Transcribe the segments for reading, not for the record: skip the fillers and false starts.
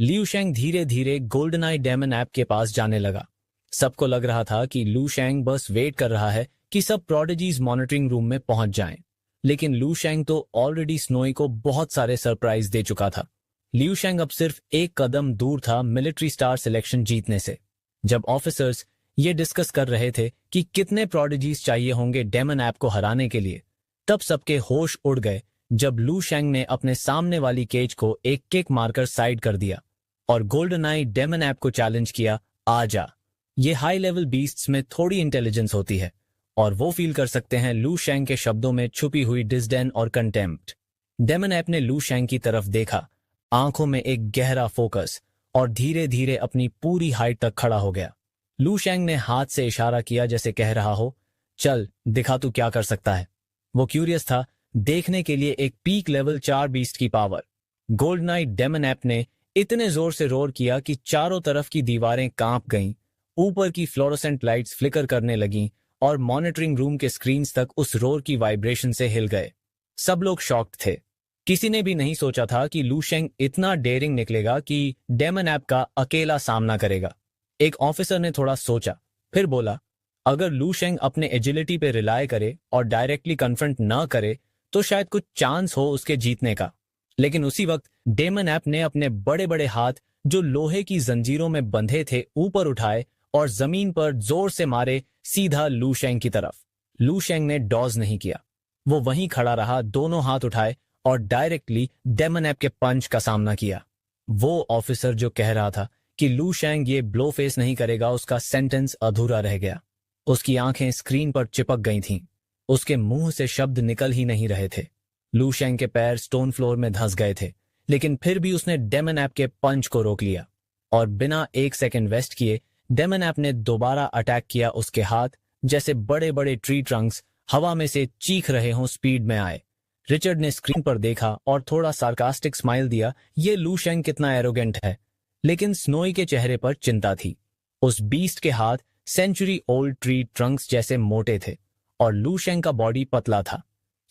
Liu शेंग धीरे धीरे गोल्डन-आई डेमन ऐप के पास जाने लगा। सबको लग रहा था कि लू शेंग बस वेट कर रहा है कि सब प्रोडिजीज मॉनिटरिंग रूम में पहुंच जाएं। लेकिन लू शेंग तो ऑलरेडी स्नोई को बहुत सारे सरप्राइज दे चुका था। लियू शेंग अब सिर्फ एक कदम दूर था मिलिट्री स्टार सिलेक्शन जीतने से। जब ऑफिसर्स ये डिस्कस कर रहे थे कि कितने प्रोडिजीज चाहिए होंगे डेमन ऐप को हराने के लिए, तब सबके होश उड़ गए जब लू शेंग ने अपने सामने वाली केज को एक किक मारकर साइड कर दिया और गोल्डन-आई डेमन ऐप को चैलेंज किया, आ जा। ये हाई लेवल बीस्ट्स में थोड़ी इंटेलिजेंस होती है और वो फील कर सकते हैं लू शेंग के शब्दों में छुपी हुई डिस्डेन और कंटेम्प्ट। डेमन ऐप ने लू शेंग की तरफ देखा, आंखों में एक गहरा फोकस, और धीरे धीरे अपनी पूरी हाइट तक खड़ा हो गया। लू शेंग ने हाथ से इशारा किया जैसे कह रहा हो, चल दिखा तू क्या कर सकता है। वो क्यूरियस था देखने के लिए एक पीक लेवल 4 बीस्ट की पावर। गोल्डन-आई डेमन ऐप ने इतने जोर से रोर किया कि चारों तरफ की दीवारें कांप गईं, ऊपर की फ्लोरोसेंट लाइट्स फ्लिकर करने लगीं और मॉनिटरिंग रूम के स्क्रीन्स तक उस रोर की वाइब्रेशन से हिल गए। सब लोग शॉक्ड थे। किसी ने भी नहीं सोचा था कि लू शेंग इतना डेयरिंग निकलेगा कि डेमन ऐप का अकेला सामना करेगा। एक ऑफिसर ने थोड़ा सोचा, फिर बोला, अगर लू शेंग अपने एजिलिटी पे रिलाय करे और डायरेक्टली कन्फ्रंट न करे तो शायद कुछ चांस हो उसके जीतने का। लेकिन उसी वक्त डेमन ऐप ने अपने बड़े बड़े हाथ जो लोहे की जंजीरों में बंधे थे ऊपर उठाए और जमीन पर जोर से मारे सीधा लू शेंग की तरफ। लू शेंग ने डॉज नहीं किया, वो वहीं खड़ा रहा, दोनों हाथ उठाए और डायरेक्टली डेमन ऐप के पंच का सामना किया। वो ऑफिसर जो कह रहा था कि लू शेंग ये ब्लो फेस नहीं करेगा, उसका सेंटेंस अधूरा रह गया। उसकी आंखें स्क्रीन पर चिपक गई थीं, उसके मुंह से शब्द निकल ही नहीं रहे थे। लू शेंग के पैर स्टोन फ्लोर में धंस गए थे, लेकिन फिर भी उसने डेमन ऐप के पंच को रोक लिया और बिना एक सेकंड वेस्ट किए डेमन ऐप ने दोबारा अटैक किया। उसके हाथ जैसे बड़े बड़े ट्री ट्रंक्स हवा में से चीख रहे हों स्पीड में आए। रिचर्ड ने स्क्रीन पर देखा और थोड़ा सार्कास्टिक स्माइल दिया, ये लू शेंग कितना एरोगेंट है। लेकिन स्नोई के चेहरे पर चिंता थी। उस बीस्ट के हाथ सेंचुरी ओल्ड ट्री ट्रंक्स जैसे मोटे थे और लू शेंग का बॉडी पतला था।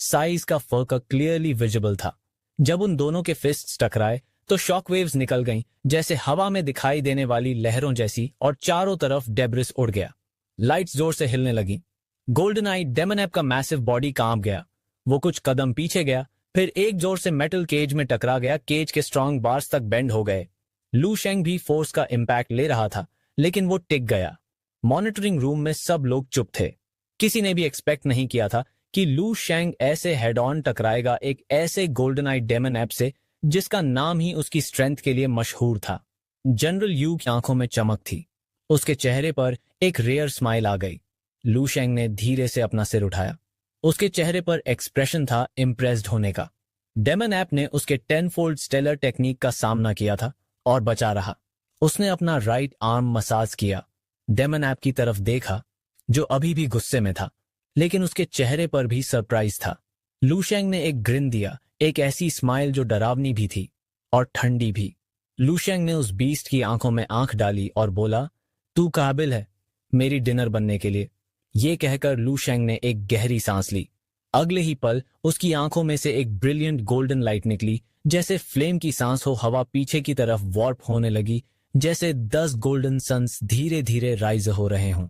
साइज का फर्क क्लियरली विजिबल था। जब उन दोनों के फिस्ट्स टकराए तो शॉक वेव्स निकल गईं जैसे हवा में दिखाई देने वाली लहरों जैसी और चारों तरफ डेब्रिस उड़ गया। लाइट्स जोर से हिलने लगी। गोल्डन-आई डेमन ऐप का मैसिव बॉडी कांप गया। वो कुछ कदम पीछे गया, फिर एक जोर से मेटल केज में टकरा गया। केज के स्ट्रॉन्ग बार्स तक बेंड हो गए। लू शेंग भी फोर्स का इम्पैक्ट ले रहा था, लेकिन वो टिक गया। मॉनिटरिंग रूम में सब लोग चुप थे। किसी ने भी एक्सपेक्ट नहीं किया था कि लू शेंग ऐसे हेड ऑन टकराएगा एक ऐसे गोल्डन-आई डेमन ऐप से जिसका नाम ही उसकी स्ट्रेंथ के लिए मशहूर था। जनरल यू की आंखों में चमक थी। उसके चेहरे पर एक रेयर स्माइल आ गई। लू शेंग ने धीरे से अपना सिर उठाया। उसके चेहरे पर एक्सप्रेशन था इम्प्रेस्ड होने का। डेमन ऐप ने उसके 10 फोल्ड स्टेलर टेक्निक का सामना किया था और बचा रहा। उसने अपना राइट आर्म मसाज किया, डेमन ऐप की तरफ देखा जो अभी भी गुस्से में था, लेकिन उसके चेहरे पर भी सरप्राइज था। लू शेंग ने एक ग्रिन दिया, एक ऐसी स्माइल जो डरावनी भी थी और ठंडी भी। लू शेंग ने उस बीस्ट की आंखों में आंख डाली और बोला, तू काबिल है मेरी डिनर बनने के लिए। ये कहकर लू शेंग ने एक गहरी सांस ली। अगले ही पल उसकी आंखों में से एक ब्रिलियंट गोल्डन लाइट निकली, जैसे फ्लेम की सांस हो। हवा पीछे की तरफ वॉर्प होने लगी, जैसे 10 गोल्डन सन्स धीरे धीरे राइज हो रहे हों।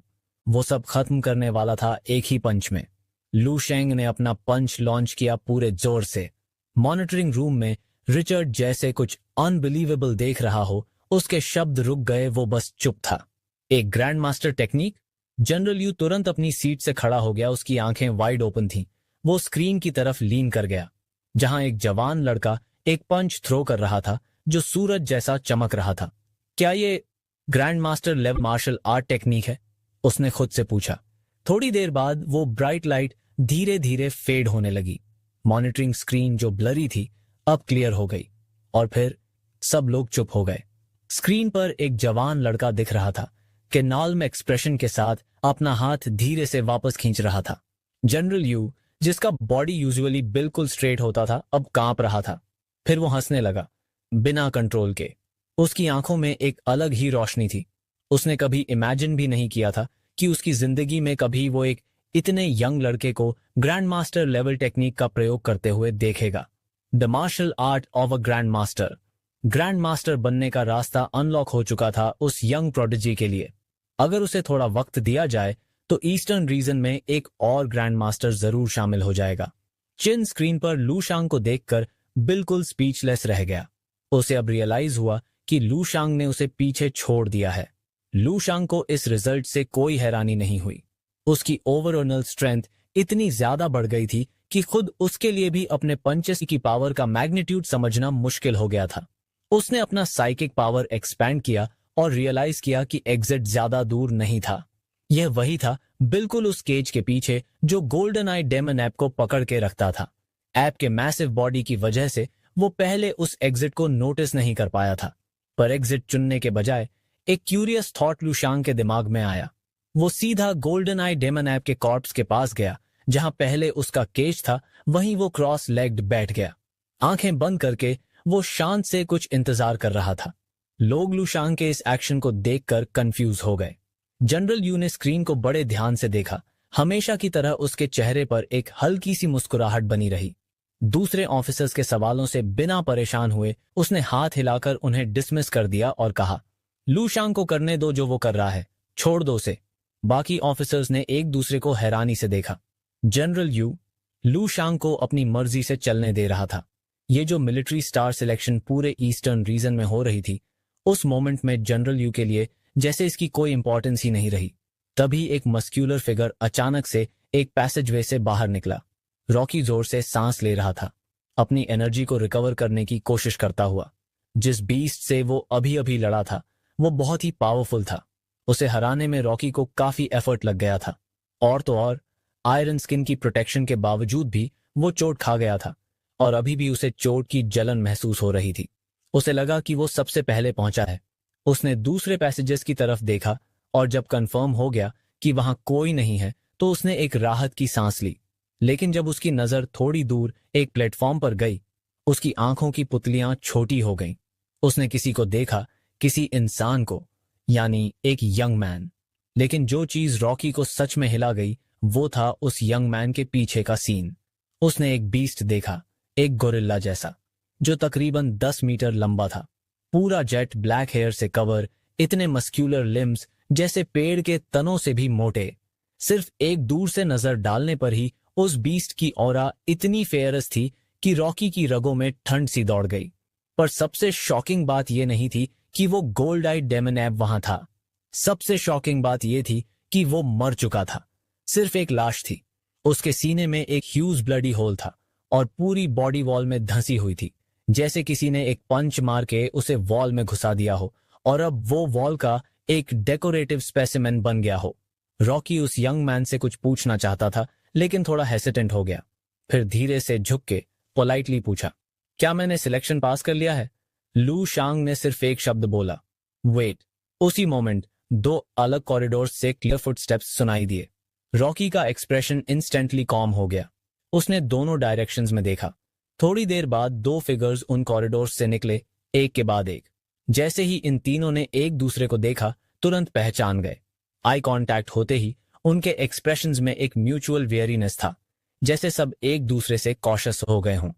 वो सब खत्म करने वाला था एक ही पंच में। लू शेंग ने अपना पंच लॉन्च किया पूरे जोर से। मॉनिटरिंग रूम में रिचर्ड जैसे कुछ अनबिलीवेबल देख रहा हो, उसके शब्द रुक गए, वो बस चुप था। एक grand master technique. General you तुरंत अपनी सीट से खड़ा हो गया, उसकी आंखें वाइड ओपन थीं। वो स्क्रीन की तरफ लीन कर गया जहां एक जवान लड़का एक पंच थ्रो कर रहा था जो सूरज जैसा चमक रहा था। क्या ये grand master level martial art technique है? उसने खुद से पूछा। थोड़ी देर बाद वो ब्राइट लाइट धीरे धीरे फेड होने लगी। मॉनिटरिंग स्क्रीन जो ब्लरी थी अब क्लियर हो गई और फिर सब लोग चुप हो गए। स्क्रीन पर एक जवान लड़का दिख रहा था कि नाल्म एक्सप्रेशन के साथ अपना हाथ धीरे से वापस खींच रहा था। जनरल यू, जिसका बॉडी यूजुअली बिल्कुल स्ट्रेट होता था, अब कांप रहा था। फिर वो हंसने लगा बिना कंट्रोल के। उसकी आंखों में एक अलग ही रोशनी थी। उसने कभी इमेजिन भी नहीं किया था कि उसकी जिंदगी में कभी वो एक इतने यंग लड़के को ग्रैंड मास्टर लेवल टेक्निक का प्रयोग करते हुए देखेगा। The martial art of a grand master. Grand master बनने का रास्ता अनलॉक हो चुका था उस यंग प्रोडिजी के लिए। अगर उसे थोड़ा वक्त दिया जाए तो ईस्टर्न रीजन में एक और ग्रैंड मास्टर जरूर शामिल हो जाएगा। चिन स्क्रीन पर लू शांग को देखकर बिल्कुल स्पीचलेस रह गया। उसे अब रियलाइज हुआ कि लू शांग ने उसे पीछे छोड़ दिया है। लू शांग को इस रिजल्ट से कोई हैरानी नहीं हुई। उसकी ओवरऑल स्ट्रेंथ इतनी ज्यादा बढ़ गई थी कि खुद उसके लिए भी अपने पंचेस की पावर का मैग्नीट्यूड समझना मुश्किल हो गया था। उसने अपना साइकिक पावर एक्सपैंड किया और रियलाइज किया कि एग्जिट ज्यादा दूर नहीं था। यह वही था, बिल्कुल उस केज के पीछे जो गोल्डन आई डेमन ऐप को पकड़ के रखता था। ऐप के मैसिव बॉडी की वजह से वो पहले उस एग्जिट को नोटिस नहीं कर पाया था, पर एग्जिट चुनने के बजाय एक क्यूरियस थॉट लू शांग के दिमाग में आया। वो सीधा गोल्डन आई डेमन ऐप के कॉर्प्स के पास गया। जहां पहले उसका केज था वहीं वो क्रॉस लेग्ड बैठ गया। आंखें बंद करके वो शांत से कुछ इंतजार कर रहा था। लोग लू शांग के इस एक्शन को देखकर कंफ्यूज हो गए। जनरल यू ने स्क्रीन को बड़े ध्यान से देखा। हमेशा की तरह उसके चेहरे पर एक हल्की सी मुस्कुराहट बनी रही। दूसरे ऑफिसर्स के सवालों से बिना परेशान हुए उसने हाथ हिलाकर उन्हें डिसमिस कर दिया और कहा, लू शांग को करने दो जो वो कर रहा है, छोड़ दो उसे। बाकी ऑफिसर्स ने एक दूसरे को हैरानी से देखा। जनरल यू लू शांग को अपनी मर्जी से चलने दे रहा था। ये जो मिलिट्री स्टार सिलेक्शन पूरे ईस्टर्न रीजन में हो रही थी, उस मोमेंट में जनरल यू के लिए जैसे इसकी कोई इंपॉर्टेंस ही नहीं रही। तभी एक मस्क्यूलर फिगर अचानक से एक पैसेजवे से बाहर निकला। रॉकी जोर से सांस ले रहा था, अपनी एनर्जी को रिकवर करने की कोशिश करता हुआ। जिस बीस्ट से वो अभी अभी लड़ा था वो बहुत ही पावरफुल था। उसे हराने में रॉकी को काफी एफर्ट लग गया था। और तो और आयरन स्किन की प्रोटेक्शन के बावजूद भी वो चोट खा गया था और अभी भी उसे चोट की जलन महसूस हो रही थी। उसे लगा कि वो सबसे पहले पहुंचा है। उसने दूसरे पैसेजेस की तरफ देखा और जब कंफर्म हो गया कि वहां कोई नहीं है तो उसने एक राहत की सांस ली। लेकिन जब उसकी नजर थोड़ी दूर एक प्लेटफॉर्म पर गई, उसकी आंखों की पुतलियां छोटी हो गईं। उसने किसी को देखा, किसी इंसान को, यानी एक यंग मैन। लेकिन जो चीज रॉकी को सच में हिला गई वो था उस यंग मैन के पीछे का सीन। उसने एक बीस्ट देखा, एक गोरिल्ला जैसा, जो तकरीबन 10 मीटर लंबा था। पूरा जेट ब्लैक हेयर से कवर, इतने मस्क्यूलर लिम्स जैसे पेड़ के तनों से भी मोटे। सिर्फ एक दूर से नजर डालने पर ही उस बीस्ट की ऑरा इतनी फेयरस थी कि रॉकी की रगों में ठंड सी दौड़ गई। पर सबसे शॉकिंग बात यह नहीं थी कि वो गोल्ड आई डेमन ऐप वहां था। सबसे शॉकिंग बात यह थी कि वो मर चुका था। सिर्फ एक लाश थी। उसके सीने में एक ह्यूज ब्लडी होल था और पूरी बॉडी वॉल में धंसी हुई थी, जैसे किसी ने एक पंच मार के उसे वॉल में घुसा दिया हो और अब वो वॉल का एक डेकोरेटिव स्पेसिमेन बन गया हो। रॉकी उस यंग मैन से कुछ पूछना चाहता था लेकिन थोड़ा हेसिटेंट हो गया। फिर धीरे से झुक के पोलाइटली पूछा, क्या मैंने सिलेक्शन पास कर लिया है? लू शांग ने सिर्फ एक शब्द बोला, वेट। उसी मोमेंट 2 अलग कॉरिडोर से क्लियर फुटस्टेप्स सुनाई दिए। रॉकी का एक्सप्रेशन इंस्टेंटली कॉम हो गया। उसने दोनों डायरेक्शंस में देखा। थोड़ी देर बाद 2 फिगर्स उन कॉरिडोर से निकले, एक के बाद एक। जैसे ही इन तीनों ने एक दूसरे को देखा तुरंत पहचान गए। आई कांटेक्ट होते ही उनके एक्सप्रेशंस में एक म्यूचुअल वेयरीनेस था, जैसे सब एक दूसरे से कॉशियस हो गए हों।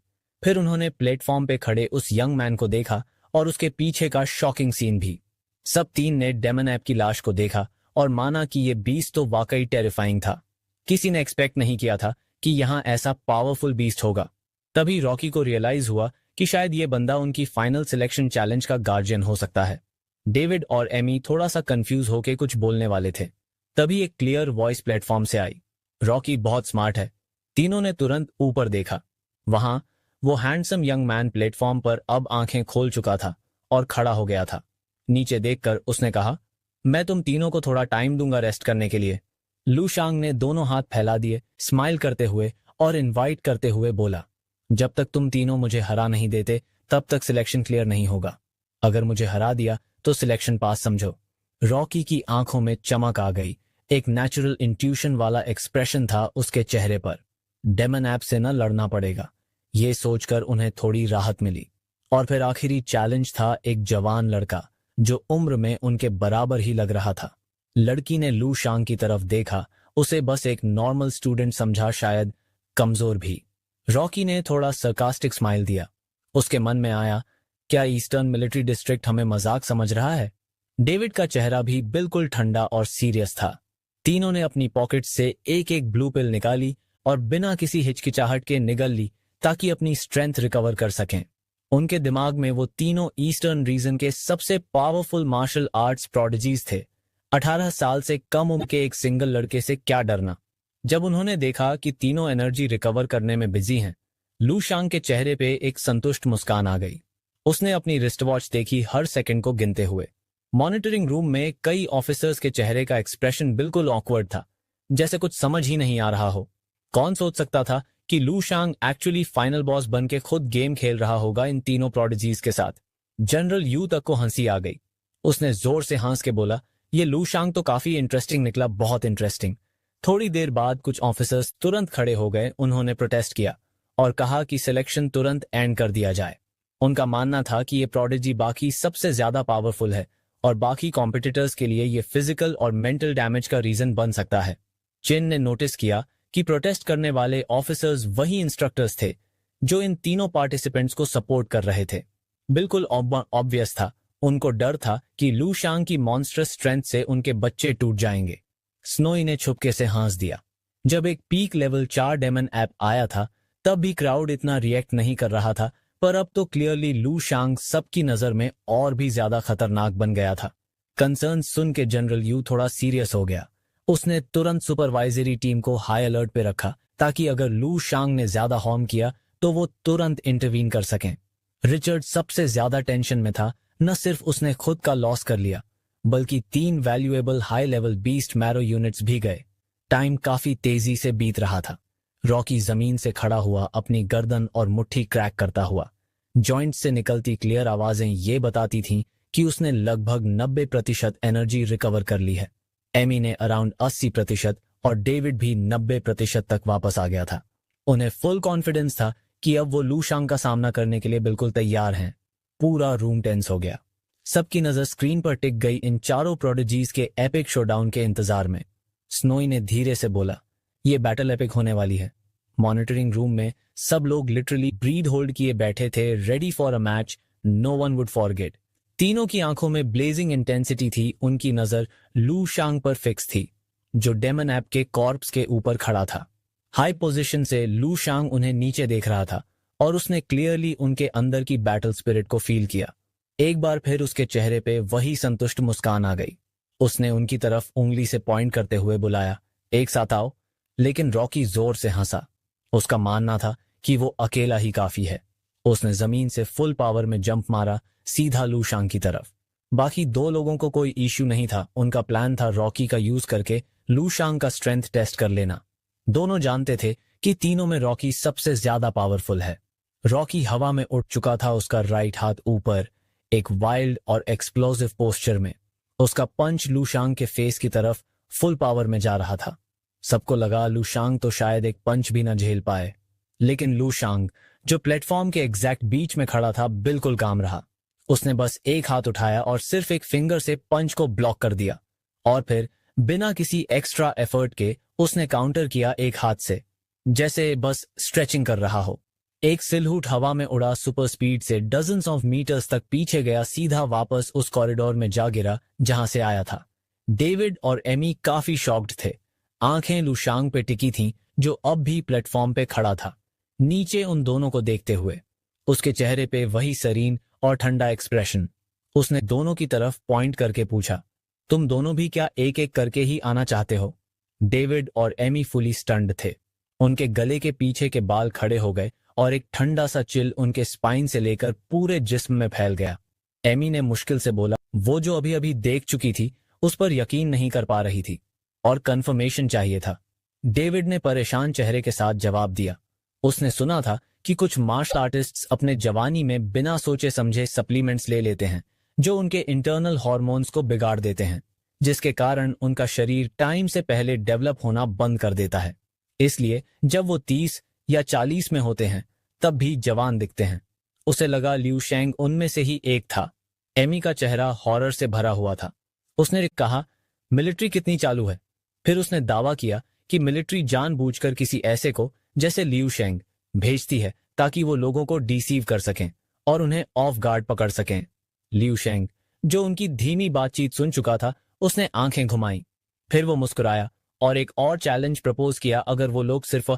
फिर उन्होंने प्लेटफॉर्म पे खड़े उस यंग मैन को देखा और उसके पीछे का शॉकिंग सीन भी। सब 3 ने डेमन ऐप की लाश को देखा और माना कि ये बीस्ट तो वाकई टेरिफाइंग था। किसी ने एक्सपेक्ट नहीं किया था कि यहां ऐसा पावरफुल बीस्ट होगा। तभी रॉकी को रियलाइज हुआ कि शायद ये बंदा उनकी फाइनल सिलेक्शन चैलेंज का गार्जियन हो सकता है। डेविड और एमी थोड़ा सा कंफ्यूज होके कुछ बोलने वाले थे। तभी एक क्लियर वॉइस प्लेटफॉर्म से आई, रॉकी बहुत स्मार्ट है। तीनों ने तुरंत ऊपर देखा। वहां वो हैंडसम यंग मैन प्लेटफॉर्म पर अब आंखें खोल चुका था और खड़ा हो गया था। नीचे देखकर उसने कहा, मैं तुम तीनों को थोड़ा टाइम दूंगा रेस्ट करने के लिए। लू शांग ने दोनों हाथ फैला दिए, स्माइल करते हुए और इनवाइट करते हुए बोला, जब तक तुम तीनों मुझे हरा नहीं देते तब तक सिलेक्शन क्लियर नहीं होगा। अगर मुझे हरा दिया तो सिलेक्शन पास समझो। रॉकी की आंखों में चमक आ गई। एक नेचुरल इंट्यूशन वाला एक्सप्रेशन था उसके चेहरे पर। डेमन ऐप से न लड़ना पड़ेगा, ये सोचकर उन्हें थोड़ी राहत मिली। और फिर आखिरी चैलेंज था एक जवान लड़का जो उम्र में उनके बराबर ही लग रहा था। लड़की ने लू शांग की तरफ देखा, उसे बस एक नॉर्मल स्टूडेंट समझा, शायद कमजोर भी। रॉकी ने थोड़ा सरकास्टिक स्माइल दिया। उसके मन में आया, क्या ईस्टर्न मिलिट्री डिस्ट्रिक्ट हमें मजाक समझ रहा है? डेविड का चेहरा भी बिल्कुल ठंडा और सीरियस था। तीनों ने अपनी पॉकेट से एक एक ब्लू पिल निकाली और बिना किसी हिचकिचाहट के निगल ली ताकि अपनी स्ट्रेंथ रिकवर कर सकें। उनके दिमाग में वो तीनों ईस्टर्न रीजन के सबसे पावरफुल मार्शल आर्ट्स प्रोडिजीज थे। 18 साल से कम उम्र के एक सिंगल लड़के से क्या डरना। जब उन्होंने देखा कि तीनों एनर्जी रिकवर करने में बिजी हैं, लू शांग के चेहरे पे एक संतुष्ट मुस्कान आ गई। उसने अपनी रिस्ट वॉच देखी, हर सेकंड को गिनते हुए। मॉनिटरिंग रूम में कई ऑफिसर्स के चेहरे का एक्सप्रेशन बिल्कुल ऑकवर्ड था, जैसे कुछ समझ ही नहीं आ रहा हो। कौन सोच सकता था कि लू शांग एक्चुअली फाइनल बॉस बन के खुद गेम खेल रहा होगा इन तीनों प्रोडिजीज के साथ। जनरल यू तक को हंसी आ गई। उसने जोर से हंस के बोला, ये लू शांग तो काफी इंटरेस्टिंग निकला, बहुत इंटरेस्टिंग। थोड़ी देर बाद कुछ ऑफिसर्स तुरंत खड़े हो गए। उन्होंने प्रोटेस्ट किया और कहा कि सिलेक्शन तुरंत एंड कर दिया जाए। उनका मानना था कि ये प्रोडिजी बाकी सबसे ज्यादा पावरफुल है और बाकी कॉम्पिटिटर्स के लिए ये फिजिकल और मेंटल डैमेज का रीजन बन सकता है। चिन ने नोटिस किया कि प्रोटेस्ट करने वाले ऑफिसर्स वही इंस्ट्रक्टर्स थे जो इन तीनों पार्टिसिपेंट्स को सपोर्ट कर रहे थे। बिल्कुल ऑब्वियस था, उनको डर था कि लू शांग की मॉन्स्ट्रस स्ट्रेंथ से उनके बच्चे टूट जाएंगे। स्नोई ने छुपके से हंस दिया। जब एक पीक लेवल 4 डेमन ऐप आया था तब भी क्राउड इतना रिएक्ट नहीं कर रहा था, पर अब तो क्लियरली लू शांग सबकी नजर में और भी ज्यादा खतरनाक बन गया था। कंसर्न सुन के जनरल यू थोड़ा सीरियस हो गया। उसने तुरंत सुपरवाइजरी टीम को हाई अलर्ट पे रखा ताकि अगर लू शांग ने ज्यादा हार्म किया तो वो तुरंत इंटरवीन कर सकें। रिचर्ड सबसे ज्यादा टेंशन में था। न सिर्फ उसने खुद का लॉस कर लिया, बल्कि 3 valuable high level beast marrow units भी गए। टाइम काफी तेजी से बीत रहा था। रॉकी जमीन से खड़ा हुआ, अपनी गर्दन और मुट्ठी क्रैक करता हुआ। जॉइंट से निकलती क्लियर आवाजें ये बताती थीं कि उसने लगभग 90% एनर्जी रिकवर कर ली है। एमी ने अराउंड 80% और डेविड भी 90% तक वापस आ गया था। उन्हें फुल कॉन्फिडेंस था कि अब वो लू शांग का सामना करने के लिए बिल्कुल तैयार हैं। पूरा रूम टेंस हो गया। सबकी नजर स्क्रीन पर टिक गई इन चारों प्रोडिजीज के एपिक शोडाउन के इंतजार में। स्नोई ने धीरे से बोला, ये बैटल एपिक होने वाली है। मॉनिटरिंग रूम में सब लोग लिटरली ब्रीद होल्ड किए बैठे थे, ready for a match no one would forget. तीनों की आंखों में ब्लेजिंग इंटेंसिटी थी। उनकी नजर लू शांग पर फिक्स थी, जो डेमन ऐप के कॉर्प्स के ऊपर खड़ा था। हाई पोजीशन से लू शांग उन्हें नीचे देख रहा था और उसने क्लियरली उनके अंदर की बैटल स्पिरिट को फील किया। एक बार फिर उसके चेहरे पे वही संतुष्ट मुस्कान आ गई। उसने उनकी तरफ उंगली से पॉइंट करते हुए बुलाया, एक साथ आओ। लेकिन रॉकी जोर से हंसा। उसका मानना था कि वो अकेला ही काफी है। उसने जमीन से फुल पावर में जंप मारा, सीधा लू शांग की तरफ। बाकी 2 लोगों को कोई इश्यू नहीं था। उनका प्लान था रॉकी का यूज करके लू शांग का स्ट्रेंथ टेस्ट कर लेना। दोनों जानते थे कि तीनों में रॉकी सबसे ज्यादा पावरफुल है। रॉकी हवा में उठ चुका था, उसका राइट हाथ ऊपर, एक वाइल्ड और एक्सप्लोसिव पोस्चर में। उसका पंच लू शांग के फेस की तरफ फुल पावर में जा रहा था। सबको लगा लू शांग तो शायद एक पंच भी न झेल पाए, लेकिन लू शांग, जो प्लेटफॉर्म के एग्जैक्ट बीच में खड़ा था, बिल्कुल काम रहा। उसने बस एक हाथ उठाया और सिर्फ एक फिंगर से पंच को ब्लॉक कर दिया और फिर बिना किसी एक्स्ट्रा एफर्ट के उसने काउंटर किया एक हाथ से, जैसे बस स्ट्रेचिंग कर रहा हो। एक सिलहूट हवा में उड़ा, सुपर स्पीड से डजन्स ऑफ मीटर्स तक पीछे गया, सीधा वापस उस कॉरिडोर में जा गिरा जहां से आया था। डेविड और एमी काफी शॉक्ड थे। आंखें लू शांग पे टिकी थीं, जो अब भी प्लेटफॉर्म पे खड़ा था, नीचे उन दोनों को देखते हुए। उसके चेहरे पे वही सरीन और ठंडा एक्सप्रेशन। उसने दोनों की तरफ पॉइंट करके पूछा, तुम दोनों भी क्या एक एक करके ही आना चाहते हो? डेविड और एमी फुली स्टन्ड थे। उनके गले के पीछे के बाल खड़े हो गए और एक ठंडा सा चिल उनके स्पाइन से लेकर पूरे जिस्म में फैल गया। एमी ने मुश्किल से बोला, वो जो अभी अभी देख चुकी थी उस पर यकीन नहीं कर पा रही थी और कंफर्मेशन चाहिए था। डेविड ने परेशान चेहरे के साथ जवाब दिया, उसने सुना था कि कुछ मार्शल आर्टिस्ट्स अपने जवानी में बिना सोचे समझे सप्लीमेंट्स ले लेते हैं जो उनके इंटरनल हार्मोन्स को बिगाड़ देते हैं, जिसके कारण उनका शरीर टाइम से पहले डेवलप होना बंद कर देता है। इसलिए जब वो 30 या 40 में होते हैं तब भी जवान दिखते हैं। उसे लगा ल्यू शेंग उनमें से ही एक था। एमी का चेहरा हॉरर से भरा हुआ था। उसने कहा, मिलिट्री कितनी चालू है? फिर उसने दावा किया कि मिलिट्री जानबूझकर किसी ऐसे को जैसे ल्यू शेंग भेजती है ताकि वो लोगों को डिसीव कर सकें और उन्हें ऑफ गार्ड पकड़ सकें। लिू शेंग, जो उनकी धीमी बातचीत सुन चुका था, उसने आंखें घुमाई। फिर वो मुस्कुराया और एक और चैलेंज प्रपोज किया। अगर वो लोग सिर्फ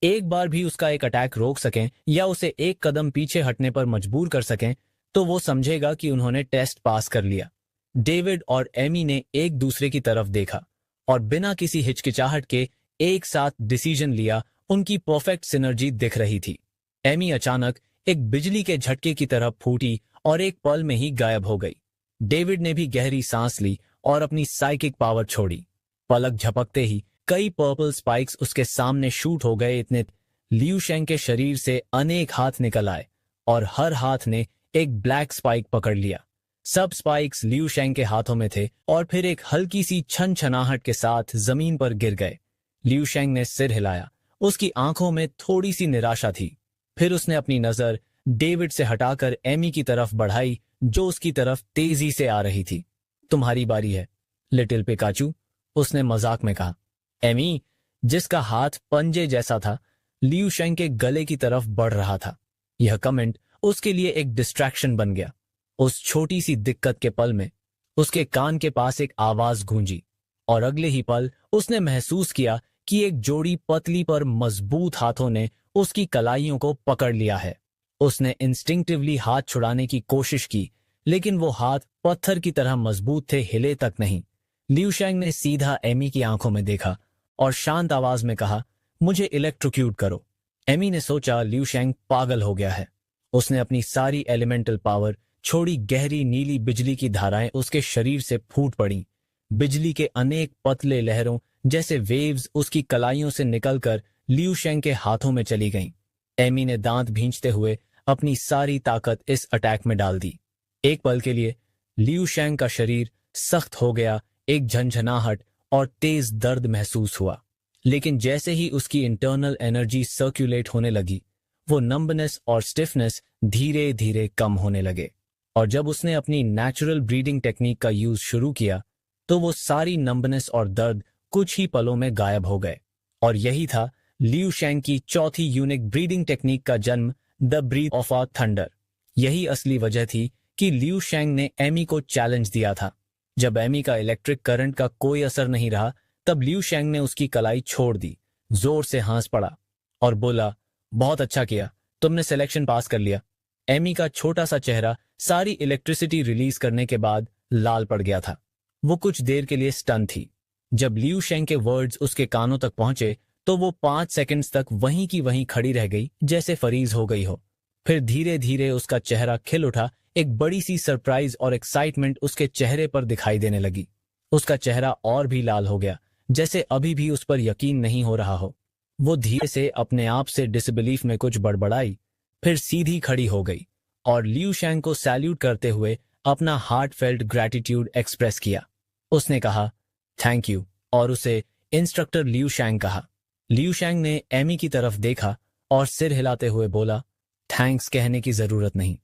एक बार भी उसका एक अटैक रोक सकें या उसे एक कदम पीछे हटने पर मजबूर कर सकें, तो वो समझेगा कि उन्होंने टेस्ट पास कर लिया। डेविड और एमी ने एक दूसरे की तरफ देखा और बिना किसी हिचकिचाहट के एक साथ डिसीजन लिया। उनकी परफेक्ट सिनर्जी दिख रही थी। एमी अचानक एक बिजली के झटके की तरह फूटी और एक पल में ही गायब हो गई। डेविड ने भी गहरी सांस ली और अपनी साइकिक पावर छोड़ी। पलक झपकते ही कई पर्पल स्पाइक्स उसके सामने शूट हो गए। इतने लियू शेंग के शरीर से अनेक हाथ निकल आए और हर हाथ ने एक ब्लैक स्पाइक पकड़ लिया। सब स्पाइक्स लियू शेंग के हाथों में थे और फिर एक हल्की सी छनछनाहट के साथ जमीन पर गिर गए। लियू शेंग ने सिर हिलाया। उसकी आंखों में थोड़ी सी निराशा थी। फिर उसने अपनी नजर डेविड से हटाकर एमी की तरफ बढ़ाई, जो उसकी तरफ तेजी से आ रही थी। तुम्हारी बारी है, लिटिल पिकाचू, उसने मजाक में कहा। एमी, जिसका हाथ पंजे जैसा था, लियू शेंग के गले की तरफ बढ़ रहा था। यह कमेंट उसके लिए एक डिस्ट्रैक्शन बन गया। उस छोटी सी दिक्कत के पल में उसके कान के पास एक आवाज गूंजी और अगले ही पल उसने महसूस किया कि एक जोड़ी पतली पर मजबूत हाथों ने उसकी कलाइयों को पकड़ लिया है। उसने इंस्टिंक्टिवली हाथ छुड़ाने की कोशिश की, लेकिन वो हाथ पत्थर की तरह मजबूत थे, हिले तक नहीं। लियू शेंग ने सीधा एमी की आंखों में देखा और शांत आवाज में कहा, मुझे इलेक्ट्रोक्यूट करो। एमी ने सोचा लियू शेंग पागल हो गया है। उसने अपनी सारी एलिमेंटल पावर छोड़ी। गहरी नीली बिजली की धाराएं उसके शरीर से फूट पड़ी। बिजली के अनेक पतले लहरों जैसे वेव्स उसकी कलाइयों से निकलकर लियू शेंग के हाथों में चली गईं। एमी ने दांत भींचते हुए अपनी सारी ताकत इस अटैक में डाल दी। एक पल के लिए लियू शेंग का शरीर सख्त हो गया। एक झंझनाहट और तेज दर्द महसूस हुआ, लेकिन जैसे ही उसकी इंटरनल एनर्जी सर्कुलेट होने लगी, वो नंबनेस और स्टिफनेस धीरे धीरे कम होने लगे। और जब उसने अपनी नेचुरल ब्रीदिंग टेक्निक का यूज शुरू किया, तो वो सारी नंबनेस और दर्द कुछ ही पलों में गायब हो गए। और यही था लियू शेंग की चौथी यूनिक ब्रीदिंग टेक्निक का जन्म, the breath of a thunder. यही असली वजह थी कि लियू शेंग ने एमी को चैलेंज दिया था। जब एमी का इलेक्ट्रिक करंट का कोई असर नहीं रहा, तब लियू शेंग ने उसकी कलाई छोड़ दी, जोर से हंस पड़ा और बोला, बहुत अच्छा किया, तुमने सिलेक्शन पास कर लिया। एमी का छोटा सा चेहरा सारी इलेक्ट्रिसिटी रिलीज करने के बाद लाल पड़ गया था। वो कुछ देर के लिए स्टन थी। जब लियू शेंग के वर्ड्स उसके कानों तक पहुंचे, तो वो 5 सेकंड्स तक वहीं की वहीं खड़ी रह गई, जैसे फरीज हो गई हो। फिर धीरे धीरे उसका चेहरा खिल उठा। एक बड़ी सी सरप्राइज और एक्साइटमेंट उसके चेहरे पर दिखाई देने लगी। उसका चेहरा और भी लाल हो गया, जैसे अभी भी उस पर यकीन नहीं हो रहा हो। वो धीरे से अपने आप से डिसबिलीफ में कुछ बड़बड़ाई, फिर सीधी खड़ी हो गई और लियू शेंग को सैल्यूट करते हुए अपना हार्टफेल्ट ग्रैटिट्यूड एक्सप्रेस किया। उसने कहा, थैंक यू, और उसे इंस्ट्रक्टर लियू शेंग कहा। लियू शेंग ने एमी की तरफ देखा और सिर हिलाते हुए बोला, थैंक्स कहने की जरूरत नहीं,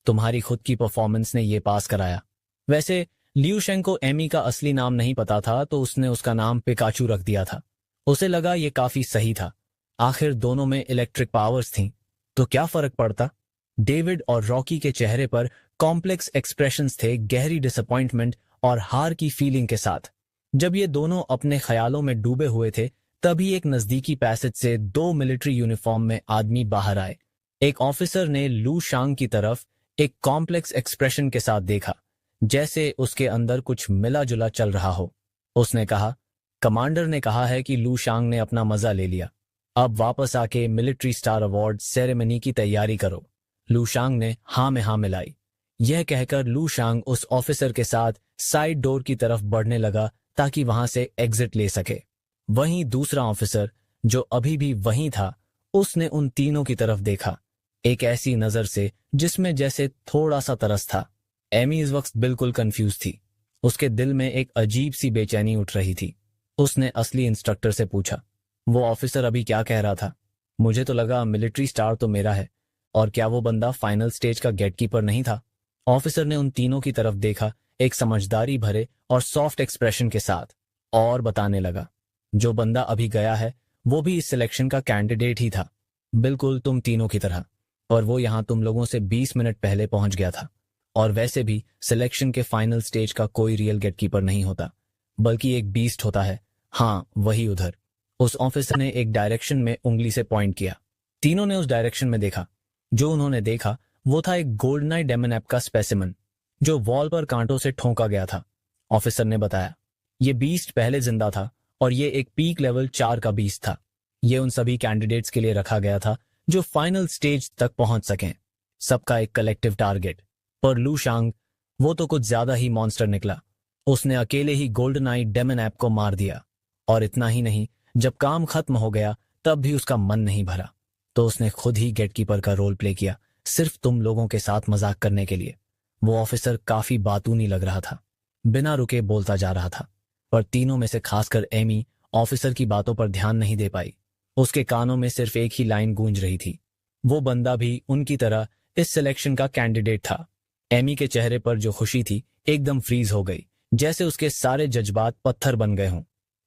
तुम्हारी खुद की परफॉर्मेंस ने ये पास कराया। वैसे लियू शेंग को एमी का असली नाम नहीं पता था, तो उसने उसका नाम पिकाचू रख दिया था। उसे लगा ये काफी सही था। आखिर दोनों में इलेक्ट्रिक पावर्स थीं, तो क्या फर्क पड़ता। डेविड और रॉकी के चेहरे पर कॉम्प्लेक्स एक्सप्रेशंस थे, गहरी डिसअपॉइंटमेंट और हार की फीलिंग के साथ। जब ये दोनों अपने ख्यालों में डूबे हुए थे, तभी एक नजदीकी पैसेज से 2 मिलिट्री यूनिफॉर्म में आदमी बाहर आए। एक ऑफिसर ने लू शांग की तरफ एक कॉम्प्लेक्स एक्सप्रेशन के साथ देखा, जैसे उसके अंदर कुछ मिला जुला चल रहा हो। उसने कहा, कमांडर ने कहा है कि लू शांग ने अपना मजा ले लिया, अब वापस आके मिलिट्री स्टार अवार्ड सेरेमनी की तैयारी करो। लू शांग ने हाँ में हाँ मिलाई। यह कहकर लू शांग उस ऑफिसर के साथ साइड डोर की तरफ बढ़ने लगा ताकि वहां से एग्जिट ले सके। वहीं दूसरा ऑफिसर, जो अभी भी वहीं था, उसने उन तीनों की तरफ देखा, एक ऐसी नजर से जिसमें जैसे थोड़ा सा तरस था। एमी इस वक्त बिल्कुल कंफ्यूज थी। उसके दिल में एक अजीब सी बेचैनी उठ रही थी। उसने असली इंस्ट्रक्टर से पूछा, वो ऑफिसर अभी क्या कह रहा था? मुझे तो लगा मिलिट्री स्टार तो मेरा है, और क्या वो बंदा फाइनल स्टेज का गेटकीपर नहीं था? ऑफिसर ने उन तीनों की तरफ देखा, एक समझदारी भरे और सॉफ्ट एक्सप्रेशन के साथ, और बताने लगा, जो बंदा अभी गया है वो भी इस सिलेक्शन का कैंडिडेट ही था, बिल्कुल तुम तीनों की तरह। और वो यहाँ तुम लोगों से 20 मिनट पहले पहुंच गया था। और वैसे भी सिलेक्शन के फाइनल स्टेज का कोई रियल गेटकीपर नहीं होता, बल्कि एक बीस्ट होता है। हाँ, वही उधर। उस ऑफिसर ने एक डायरेक्शन में उंगली से पॉइंट किया। तीनों ने उस डायरेक्शन में देखा। जो उन्होंने देखा वो था एक गोल्डनाई डेमन ऐप का स्पेसिमन, जो वॉल पर कांटों से ठोंका गया था। ऑफिसर ने बताया, ये बीस्ट पहले जिंदा था और ये एक पीक लेवल 4 का बीस्ट था। ये उन सभी कैंडिडेट्स के लिए रखा गया था जो फाइनल स्टेज तक पहुंच सकें, सबका एक कलेक्टिव टारगेट। पर लू शांग, वो तो कुछ ज्यादा ही मॉन्स्टर निकला। उसने अकेले ही गोल्डनाई डेमन ऐप को मार दिया। और इतना ही नहीं, जब काम खत्म हो गया तब भी उसका मन नहीं भरा, तो उसने खुद ही गेटकीपर का रोल प्ले किया, सिर्फ तुम लोगों के साथ मजाक करने के लिए। वो ऑफिसर काफी बातूनी लग रहा था, बिना रुके बोलता जा रहा था। पर तीनों में से खासकर एमी ऑफिसर की बातों पर ध्यान नहीं दे पाई। उसके कानों में सिर्फ एक ही लाइन गूंज रही थी। वो बंदा भी उनकी तरह इस सिलेक्शन का कैंडिडेट था। एमी के चेहरे पर जो खुशी थी एकदम फ्रीज हो गई, जैसे उसके सारे जज्बात पत्थर बन गए हों।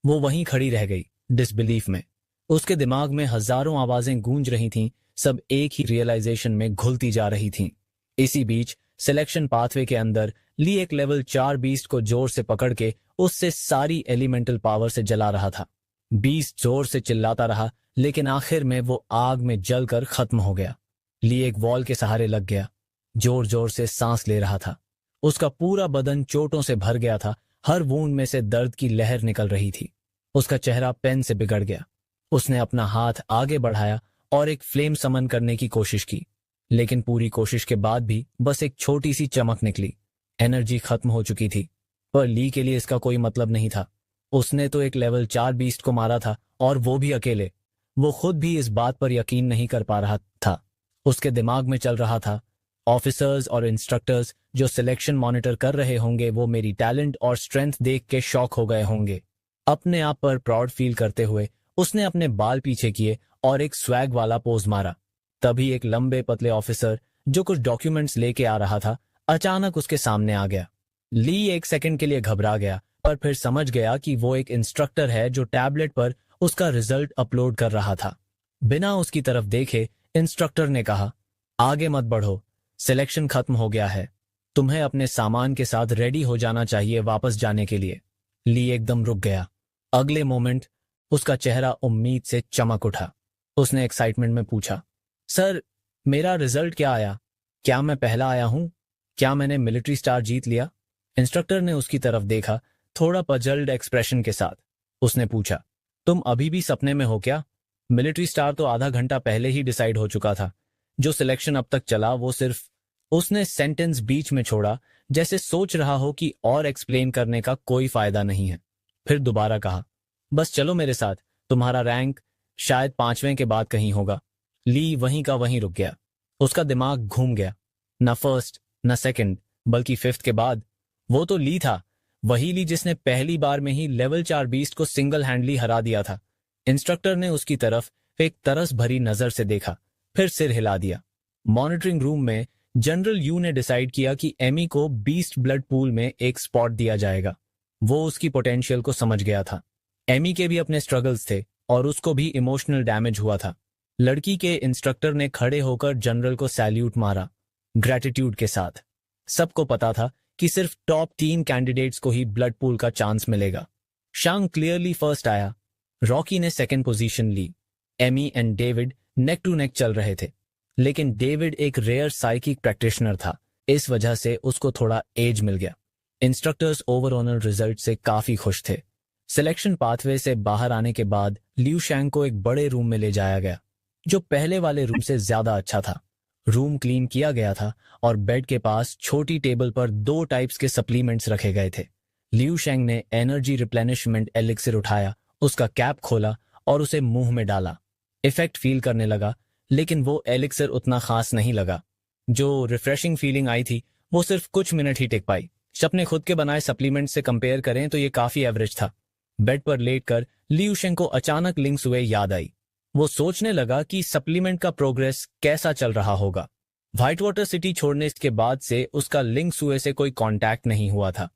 वो वहीं खड़ी रह गई, डिसबिलीफ में। उसके दिमाग में हजारों आवाजें गूंज रही थीं, सब एक ही रियलाइजेशन में घुलती जा रही थीं। इसी बीच सिलेक्शन पाथवे के अंदर ली एक लेवल 4 बीस्ट को जोर से पकड़ के उससे सारी एलिमेंटल पावर से जला रहा था। बीस्ट जोर से चिल्लाता रहा, लेकिन आखिर में वो आग में जलकर खत्म हो गया। ली एक वॉल के सहारे लग गया, जोर जोर से सांस ले रहा था। उसका पूरा बदन चोटों से भर गया था, हर वूंड में से दर्द की लहर निकल रही थी। उसका चेहरा पेन से बिगड़ गया। उसने अपना हाथ आगे बढ़ाया और एक फ्लेम समन करने की कोशिश की, लेकिन पूरी कोशिश के बाद भी बस एक छोटी सी चमक निकली। एनर्जी खत्म हो चुकी थी। पर ली के लिए इसका कोई मतलब नहीं था। उसने तो एक लेवल 4 बीस्ट को मारा था, और वो भी अकेले। वो खुद भी इस बात पर यकीन नहीं कर पा रहा था। उसके दिमाग में चल रहा था, ऑफिसर्स और इंस्ट्रक्टर्स जो सिलेक्शन मॉनिटर कर रहे होंगे, वो मेरी टैलेंट और स्ट्रेंथ देख के शॉक हो गए होंगे। अपने आप पर प्राउड फील करते हुए उसने अपने बाल पीछे किए और एक स्वैग वाला पोज मारा। तभी एक लंबे पतले ऑफिसर जो कुछ डॉक्यूमेंट्स लेके आ रहा था, अचानक उसके सामने आ गया। ली एक सेकंड के लिए घबरा गया, पर फिर समझ गया कि वो एक इंस्ट्रक्टर है जो टैबलेट पर उसका रिजल्ट अपलोड कर रहा था। बिना उसकी तरफ देखे इंस्ट्रक्टर ने कहा, आगे मत बढ़ो, सिलेक्शन खत्म हो गया है। तुम्हें अपने सामान के साथ रेडी हो जाना चाहिए वापस जाने के लिए। ली एकदम रुक गया। अगले मोमेंट उसका चेहरा उम्मीद से चमक उठा। उसने एक्साइटमेंट में पूछा, सर, मेरा रिजल्ट क्या आया? क्या मैं पहला आया हूं? क्या मैंने मिलिट्री स्टार जीत लिया? इंस्ट्रक्टर ने उसकी तरफ देखा, थोड़ा पजल्ड एक्सप्रेशन के साथ। उसने पूछा, तुम अभी भी सपने में हो क्या? मिलिट्री स्टार तो आधा घंटा पहले ही डिसाइड हो चुका था। जो सिलेक्शन अब तक चला वो सिर्फ। उसने सेंटेंस बीच में छोड़ा, जैसे सोच रहा हो कि और एक्सप्लेन करने का कोई फायदा नहीं है। फिर दोबारा कहा, बस चलो मेरे साथ, तुम्हारा रैंक शायद 5वें के बाद कहीं होगा। ली वहीं का वहीं रुक गया। उसका दिमाग घूम गया। न फर्स्ट न सेकंड, बल्कि 5th के बाद। वो तो ली था, वही ली जिसने पहली बार में ही लेवल 4 बीस्ट को सिंगल हैंडली हरा दिया था। इंस्ट्रक्टर ने उसकी तरफ एक तरस भरी नजर से देखा, फिर सिर हिला दिया। मॉनिटरिंग रूम में जनरल यू ने डिसाइड किया कि एमी को बीस्ट ब्लड पूल में एक स्पॉट दिया जाएगा। वो उसकी पोटेंशियल को समझ गया था। एमी के भी अपने स्ट्रगल्स थे और उसको भी इमोशनल डैमेज हुआ था। लड़की के इंस्ट्रक्टर ने खड़े होकर जनरल को सैल्यूट मारा, ग्रेटिट्यूड के साथ। सबको पता था कि सिर्फ टॉप 3 कैंडिडेट्स को ही ब्लड पूल का चांस मिलेगा। शांग क्लियरली फर्स्ट आया। रॉकी ने सेकंड पोजीशन ली। Amy and David neck to neck चल रहे थे, लेकिन डेविड एक रेयर साइकिक प्रैक्टिशनर था, इस वजह से उसको थोड़ा एज मिल गया। इंस्ट्रक्टर्स ओवरऑल रिजल्ट से काफी खुश थे। सिलेक्शन पाथवे से बाहर आने के बाद लिू शैंग को एक बड़े रूम में ले जाया गया, जो पहले वाले रूम से ज्यादा अच्छा था। रूम क्लीन किया गया था और बेड के पास छोटी टेबल पर 2 टाइप्स के सप्लीमेंट्स रखे गए थे। लिू शैंग ने एनर्जी रिप्लेनिशमेंट एलिक्सिर उठाया, उसका कैप खोला और उसे मुंह में डाला। इफेक्ट फील करने लगा, लेकिन वो एलिक्सिर उतना खास नहीं लगा। जो रिफ्रेशिंग फीलिंग आई थी वो सिर्फ कुछ मिनट ही टिक पाई। अपने खुद के बनाए सप्लीमेंट से कंपेयर करें तो ये काफी एवरेज था। बेड पर लेटकर लिू शैंग को अचानक लिंक सुए याद आई। वो सोचने लगा कि सप्लीमेंट का प्रोग्रेस कैसा चल रहा होगा। व्हाइट वाटर सिटी छोड़ने के बाद से उसका लिंक सुए से कोई कांटेक्ट नहीं हुआ था।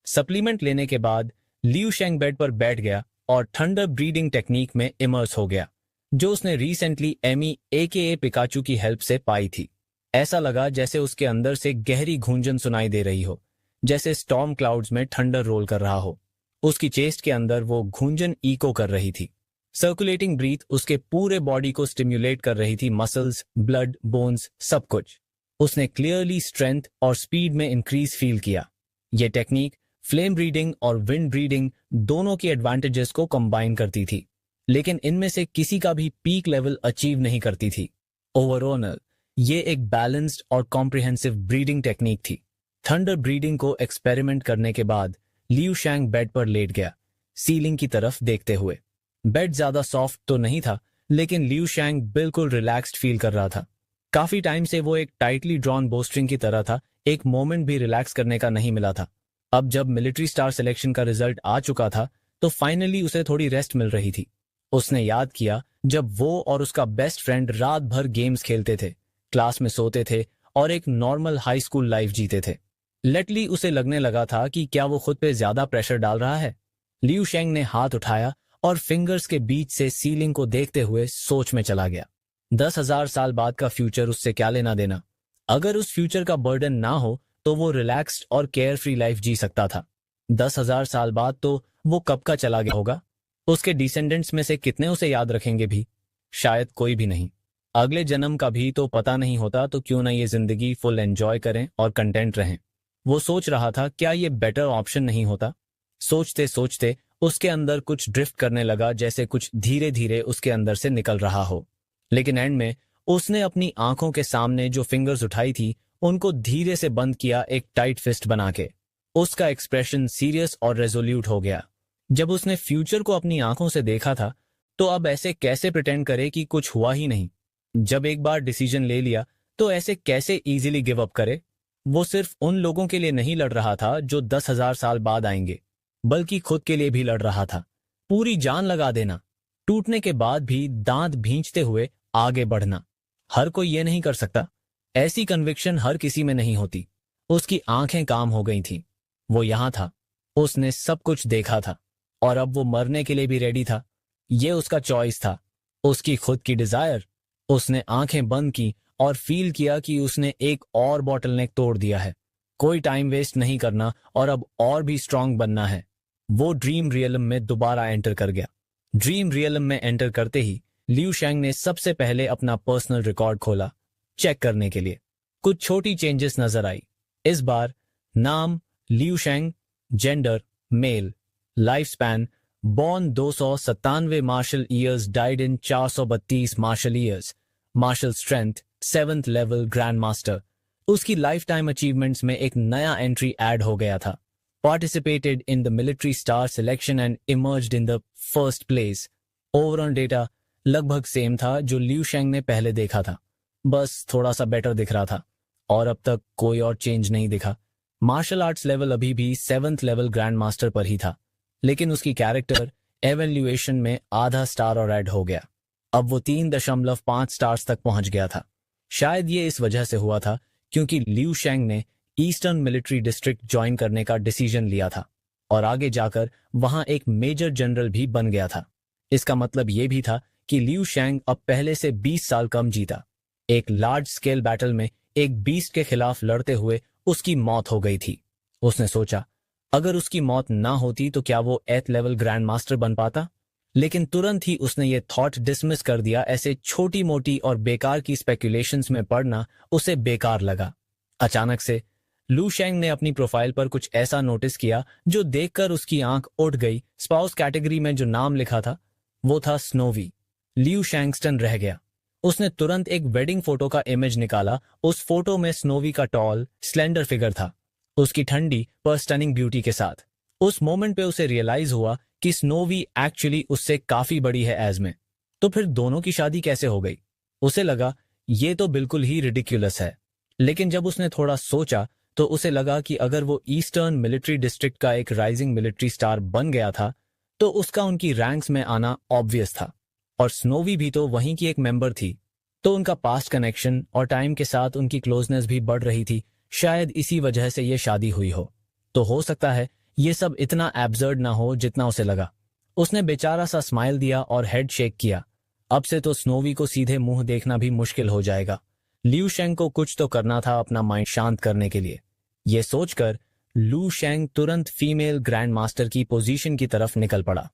सप्लीमेंट लेने के बाद लिू शैंग बेड पर बैठ गया और थंडर ब्रीडिंग टेक्निक में इमर्स हो गया। जो उसने रिसेंटली एमी AKA पिकाचू की हेल्प से पाई थी। ऐसा लगा जैसे उसके अंदर से गहरी गूंजन सुनाई दे रही हो, जैसे स्टॉर्म क्लाउड्स में थंडर रोल कर रहा हो। उसकी चेस्ट के अंदर वो गूंजन इको कर रही थी। सर्कुलेटिंग ब्रीथ उसके पूरे बॉडी को स्टिम्युलेट कर रही थी, मसल्स, ब्लड, बोन्स, सब कुछ। उसने क्लियरली स्ट्रेंथ और स्पीड में इंक्रीज फील किया। ये टेक्निक फ्लेम ब्रीडिंग और विंड ब्रीडिंग दोनों की एडवांटेजेस को कंबाइन करती थी, लेकिन इनमें से किसी का भी पीक लेवल अचीव नहीं करती थी। ओवरऑल ये एक बैलेंस्ड और कॉम्प्रिहेंसिव ब्रीडिंग टेक्निक थी। थंडर ब्रीडिंग को एक्सपेरिमेंट करने के बाद लियू शैंग बेड पर लेट गया, सीलिंग की तरफ देखते हुए। बेड ज्यादा सॉफ्ट तो नहीं था, लेकिन लियू शैंग बिल्कुल रिलैक्स्ड फील कर रहा था। काफी टाइम से वो एक टाइटली ड्रॉन बोस्ट्रिंग की तरह था, एक मोमेंट भी रिलैक्स करने का नहीं मिला था। अब जब मिलिट्री स्टार सिलेक्शन का रिजल्ट आ चुका था, तो फाइनली उसे थोड़ी रेस्ट मिल रही थी। उसने याद किया जब वो और उसका बेस्ट फ्रेंड रात भर गेम्स खेलते थे, क्लास में सोते थे और एक नॉर्मल हाई स्कूल लाइफ जीते थे। लेटली उसे लगने लगा था कि क्या वो खुद पे ज्यादा प्रेशर डाल रहा है। लियू शेंग ने हाथ उठाया और फिंगर्स के बीच से सीलिंग को देखते हुए सोच में चला गया। 10,000 साल बाद का फ्यूचर उससे क्या लेना देना। अगर उस फ्यूचर का बर्डन ना हो तो वो रिलैक्स्ड और केयर फ्री लाइफ जी सकता था। 10,000 साल बाद तो वो कब का चला गया होगा। उसके डिसेंडेंट्स में से कितने उसे याद रखेंगे भी? शायद कोई भी नहीं। अगले जन्म का भी तो पता नहीं होता, तो क्यों ना ये जिंदगी फुल एंजॉय करें और कंटेंट रहें। वो सोच रहा था, क्या ये बेटर ऑप्शन नहीं होता? सोचते सोचते उसके अंदर कुछ ड्रिफ्ट करने लगा, जैसे कुछ धीरे धीरे उसके अंदर से निकल रहा हो। लेकिन एंड में उसने अपनी आंखों के सामने जो फिंगर्स उठाई थी उनको धीरे से बंद किया, एक टाइट फिस्ट बना के। उसका एक्सप्रेशन सीरियस और रेजोल्यूट हो गया। जब उसने फ्यूचर को अपनी आंखों से देखा था, तो अब ऐसे कैसे प्रिटेंड करे कि कुछ हुआ ही नहीं। जब एक बार डिसीजन ले लिया तो ऐसे कैसे इजीली गिव अप करे। वो सिर्फ उन लोगों के लिए नहीं लड़ रहा था जो 10,000 साल बाद आएंगे, बल्कि खुद के लिए भी लड़ रहा था। पूरी जान लगा देना, टूटने के बाद भी दांत भींचते हुए आगे बढ़ना। हर कोई ये नहीं कर सकता। ऐसी कन्विक्शन हर किसी में नहीं होती। उसकी आंखें काम हो गई थीं। वो यहां था, उसने सब कुछ देखा था, और अब वो मरने के लिए भी रेडी था। ये उसका चॉइस था, उसकी खुद की डिजायर। उसने आंखें बंद की और फील किया कि उसने एक और बॉटलनेक तोड़ दिया है। कोई टाइम वेस्ट नहीं करना और अब और भी स्ट्रांग बनना है। वो ड्रीम रियलम में दोबारा एंटर कर गया। ड्रीम रियलम में एंटर करते ही लियू शैंग ने सबसे पहले अपना पर्सनल रिकॉर्ड खोला, चेक करने के लिए। कुछ छोटी चेंजेस नजर आई। इस बार नाम Liu Shang, gender male, life span born 297 martial years, died in 432 martial years, martial strength 7th level grand master. उसकी लाइफ टाइम अचीवमेंट्स में एक नया एंट्री ऐड हो गया था, participated in the military star selection and emerged in the first place. Overall data लगभग same था जो लियू शैंग ने पहले देखा था, बस थोड़ा सा बेटर दिख रहा था, और अब तक कोई और चेंज नहीं दिखा। मार्शल आर्ट्स लेवल अभी भी 7th लेवल ग्रैंड मास्टर पर ही था, लेकिन उसकी कैरेक्टर एवेल्युएशन में आधा स्टार और ऐड हो गया। अब वो 3.5 स्टार्स तक पहुंच गया था। शायद ये इस वजह से हुआ था क्योंकि लियू शैंग ने ईस्टर्न मिलिट्री डिस्ट्रिक्ट ज्वाइन करने का डिसीजन लिया था और आगे जाकर वहां एक मेजर जनरल भी बन गया था। इसका मतलब ये भी था कि लियू शैंग अब पहले से 20 साल कम जीता। एक लार्ज स्केल बैटल में एक बीस्ट के खिलाफ लड़ते हुए उसकी मौत हो गई थी। उसने सोचा, अगर उसकी मौत ना होती तो क्या वो 8th लेवल ग्रैंड मास्टर बन पाता? लेकिन तुरंत ही उसने ये थॉट डिसमिस कर दिया। ऐसे छोटी मोटी और बेकार की स्पेकुलेशंस में पड़ना उसे बेकार लगा। अचानक से लू शैंग ने अपनी प्रोफाइल पर कुछ ऐसा नोटिस किया जो देखकर उसकी आंख उठ गई। स्पाउस कैटेगरी में जो नाम लिखा था वो था स्नोवी। लियू शैंगस्टन रह गया। उसने तुरंत एक वेडिंग फोटो का इमेज निकाला। उस फोटो में स्नोवी का टॉल स्लेंडर फिगर था, उसकी ठंडी पर स्टनिंग ब्यूटी के साथ। उस मोमेंट पे उसे रियलाइज हुआ कि स्नोवी एक्चुअली उससे काफी बड़ी है एज में। तो फिर दोनों की शादी कैसे हो गई? उसे लगा ये तो बिल्कुल ही रिडिक्युलस है। लेकिन जब उसने थोड़ा सोचा तो उसे लगा कि अगर वो ईस्टर्न मिलिट्री डिस्ट्रिक्ट का एक राइजिंग मिलिट्री स्टार बन गया था तो उसका उनकी रैंक्स में आना ऑब्वियस था, और स्नोवी भी तो वहीं की एक मेंबर थी। तो उनका पास्ट कनेक्शन और टाइम के साथ उनकी क्लोजनेस भी बढ़ रही थी। शायद इसी वजह से ये शादी हुई हो। तो हो सकता है ये सब इतना एब्सर्ड ना हो जितना उसे लगा। उसने बेचारा सा स्माइल दिया और हेड शेक किया। अब से तो स्नोवी को सीधे मुंह देखना भी मुश्किल हो जाएगा। लिू शेंग को कुछ तो करना था अपना माइंड शांत करने के लिए। ये सोचकर लू शेंग तुरंत फीमेल ग्रैंड मास्टर की पोजीशन की तरफ निकल पड़ा।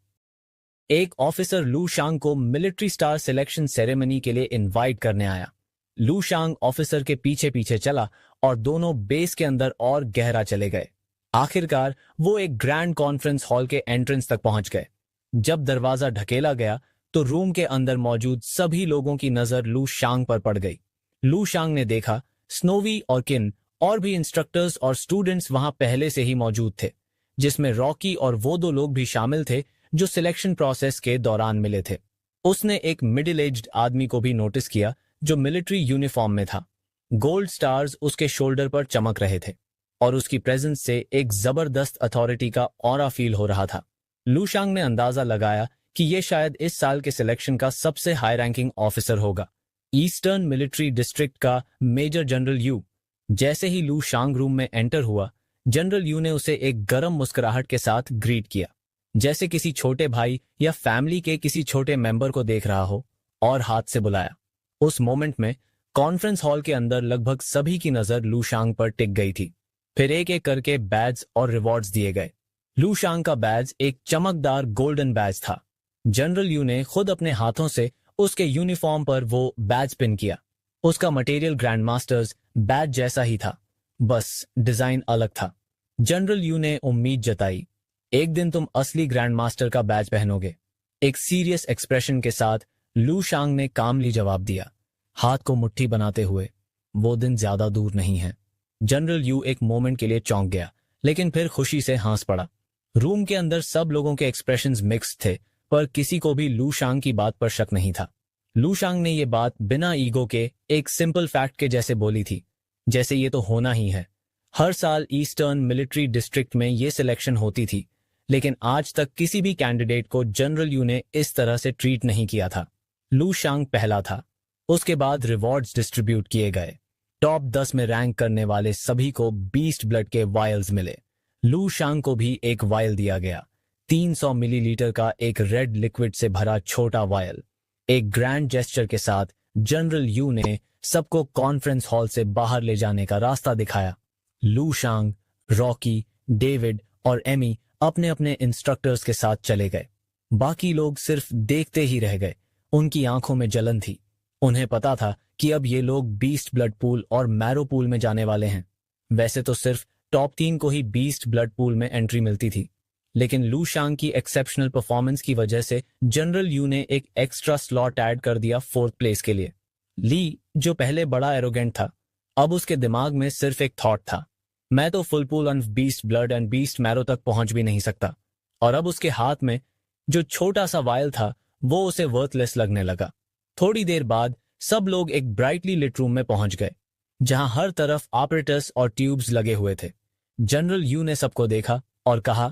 एक ऑफिसर लू शांग को मिलिट्री स्टार सिलेक्शन सेरेमनी के लिए इनवाइट करने आया। लू शांग ऑफिसर के पीछे पीछे चला और दोनों बेस के अंदर और गहरा चले गए। आखिरकार वो एक ग्रैंड कॉन्फ्रेंस हॉल के एंट्रेंस तक पहुंच गए। जब दरवाजा ढकेला गया तो रूम के अंदर मौजूद सभी लोगों की नजर लू शांग पर पड़ गई। लू शांग ने देखा स्नोवी और किन और भी इंस्ट्रक्टर्स और स्टूडेंट्स वहां पहले से ही मौजूद थे, जिसमें रॉकी और वो दो लोग भी शामिल थे जो सिलेक्शन प्रोसेस के दौरान मिले थे। उसने एक मिडिल एज्ड आदमी को भी नोटिस किया जो मिलिट्री यूनिफॉर्म में था। गोल्ड स्टार्स उसके शोल्डर पर चमक रहे थे और उसकी प्रेजेंस से एक जबरदस्त अथॉरिटी का ऑरा फील हो रहा था। लू शांग ने अंदाजा लगाया कि यह शायद इस साल के सिलेक्शन का सबसे हाई रैंकिंग ऑफिसर होगा, ईस्टर्न मिलिट्री डिस्ट्रिक्ट का मेजर जनरल यू। जैसे ही लू शांग रूम में एंटर हुआ, जनरल यू ने उसे एक गर्म मुस्कुराहट के साथ ग्रीट किया, जैसे किसी छोटे भाई या फैमिली के किसी छोटे मेंबर को देख रहा हो, और हाथ से बुलाया। उस मोमेंट में कॉन्फ्रेंस हॉल के अंदर लगभग सभी की नजर लू शांग पर टिक गई थी। फिर एक एक करके बैज और रिवॉर्ड्स दिए गए। लू शांग का बैज एक चमकदार गोल्डन बैज था। जनरल यू ने खुद अपने हाथों से उसके यूनिफॉर्म पर वो बैज पिन किया। उसका मटेरियल ग्रैंड मास्टर्स बैज जैसा ही था, बस डिजाइन अलग था। जनरल यू ने उम्मीद जताई, एक दिन तुम असली ग्रैंड मास्टर का बैज पहनोगे। एक सीरियस एक्सप्रेशन के साथ लू शांग ने कामली जवाब दिया, हाथ को मुट्ठी बनाते हुए, वो दिन ज्यादा दूर नहीं है। जनरल यू एक मोमेंट के लिए चौंक गया, लेकिन फिर खुशी से हंस पड़ा। रूम के अंदर सब लोगों के एक्सप्रेशंस मिक्स थे, पर किसी को भी लू शांग की बात पर शक नहीं था। लू शांग ने ये बात बिना ईगो के एक सिंपल फैक्ट के जैसे बोली थी, जैसे ये तो होना ही है। हर साल ईस्टर्न मिलिट्री डिस्ट्रिक्ट में ये सिलेक्शन होती थी, लेकिन आज तक किसी भी कैंडिडेट को जनरल यू ने इस तरह से ट्रीट नहीं किया था। लू शांग पहला था। उसके बाद रिवॉर्ड्स डिस्ट्रीब्यूट किए गए। टॉप 10 में रैंक करने वाले सभी को बीस्ट ब्लड के वायल्स मिले। लू शांग को भी एक वायल दिया गया, 300 मिलीलीटर का एक रेड लिक्विड से भरा छोटा वायल। एक ग्रैंड जेस्चर के साथ जनरल यू ने सबको कॉन्फ्रेंस हॉल से बाहर ले जाने का रास्ता दिखाया। लू शांग, रॉकी, डेविड और एमी अपने अपने इंस्ट्रक्टर्स के साथ चले गए। बाकी लोग सिर्फ देखते ही रह गए। उनकी आंखों में जलन थी। उन्हें पता था कि अब ये लोग बीस्ट ब्लड पूल और मैरो पूल में जाने वाले हैं। वैसे तो सिर्फ टॉप 3 को ही बीस्ट ब्लड पूल में एंट्री मिलती थी, लेकिन लू शांग की एक्सेप्शनल परफॉर्मेंस की वजह से जनरल यू ने एक एक्स्ट्रा स्लॉट ऐड कर दिया 4th प्लेस के लिए। ली, जो पहले बड़ा एरोगेंट था, अब उसके दिमाग में सिर्फ एक थॉट था, मैं तो full pool on beast blood and beast marrow तक पहुंच भी नहीं सकता। और अब उसके हाथ में जो छोटा सा वायल था वो उसे वर्थलेस लगने लगा। थोड़ी देर बाद सब लोग एक ब्राइटली लिट रूम में पहुंच गए, जहां हर तरफ ऑपरेटर्स और ट्यूब्स लगे हुए थे। जनरल यू ने सबको देखा और कहा,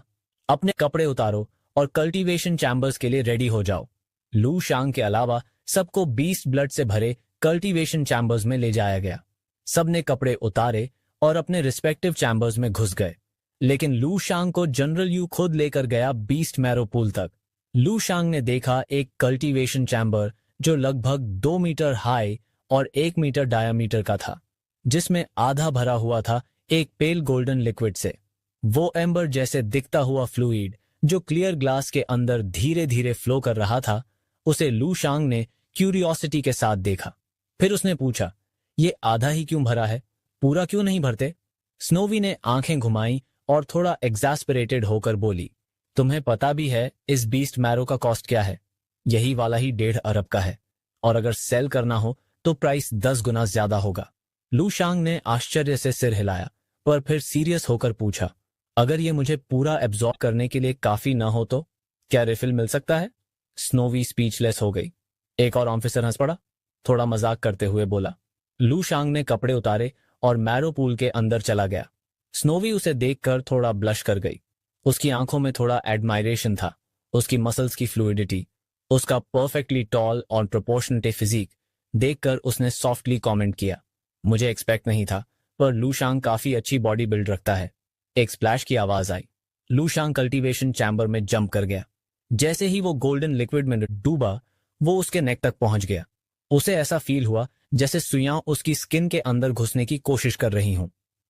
अपने कपड़े उतारो और कल्टीवेशन चैम्बर्स के लिए रेडी हो जाओ। लू शांग के अलावा सबको बीस्ट ब्लड से भरे कल्टीवेशन चैम्बर्स में ले जाया गया। सबने कपड़े उतारे और अपने रिस्पेक्टिव चैम्बर्स में घुस गए, लेकिन लू शांग को जनरल यू खुद लेकर गया बीस्ट मैरो पूल तक। लू शांग ने देखा एक कल्टीवेशन चैम्बर जो लगभग 2 मीटर हाई और 1 मीटर डायामीटर का था, जिसमें आधा भरा हुआ था एक पेल गोल्डन लिक्विड से। वो एम्बर जैसे दिखता हुआ फ्लूइड जो क्लियर ग्लास के अंदर धीरे धीरे फ्लो कर रहा था, उसे लू शांग ने क्यूरियोसिटी के साथ देखा। फिर उसने पूछा, ये आधा ही क्यों भरा है, पूरा क्यों नहीं भरते? स्नोवी ने आंखें घुमाई और थोड़ा एग्जैस्परेटेड होकर बोली, तुम्हें पता भी है इस बीस्ट मैरो का कॉस्ट क्या है? यही वाला ही 1.5 अरब का है, और अगर सेल करना हो तो प्राइस 10 गुना ज्यादा होगा। लू शांग ने आश्चर्य से सिर हिलाया, पर फिर सीरियस होकर पूछा, अगर ये मुझे पूरा एब्जॉर्ब करने के लिए काफी ना हो तो क्या रिफिल मिल सकता है? स्नोवी स्पीचलेस हो गई। एक और ऑफिसर हंस पड़ा, थोड़ा मजाक करते हुए बोला। लू शांग ने कपड़े उतारे और मैरो पूल के अंदर चला गया। स्नोवी उसे देखकर थोड़ा ब्लश कर गई। उसकी आंखों में थोड़ा एडमायरेशन था। उसकी मसल्स की फ्लूइडिटी, उसका परफेक्टली टॉल और प्रोपोर्शनटे फिजिक देखकर उसने सॉफ्टली कमेंट किया, मुझे एक्सपेक्ट नहीं था, पर लू शांग काफी अच्छी बॉडी बिल्ड रखता है। एक स्प्लैश की आवाज आई। लू शांग कल्टीवेशन चैम्बर में जंप कर गया। जैसे ही वो गोल्डन लिक्विड में डूबा, वो उसके नेक तक पहुंच गया। उसे ऐसा फील हुआ जैसे सुइयां उसकी स्किन के अंदर घुसने की कोशिश कर रही हों।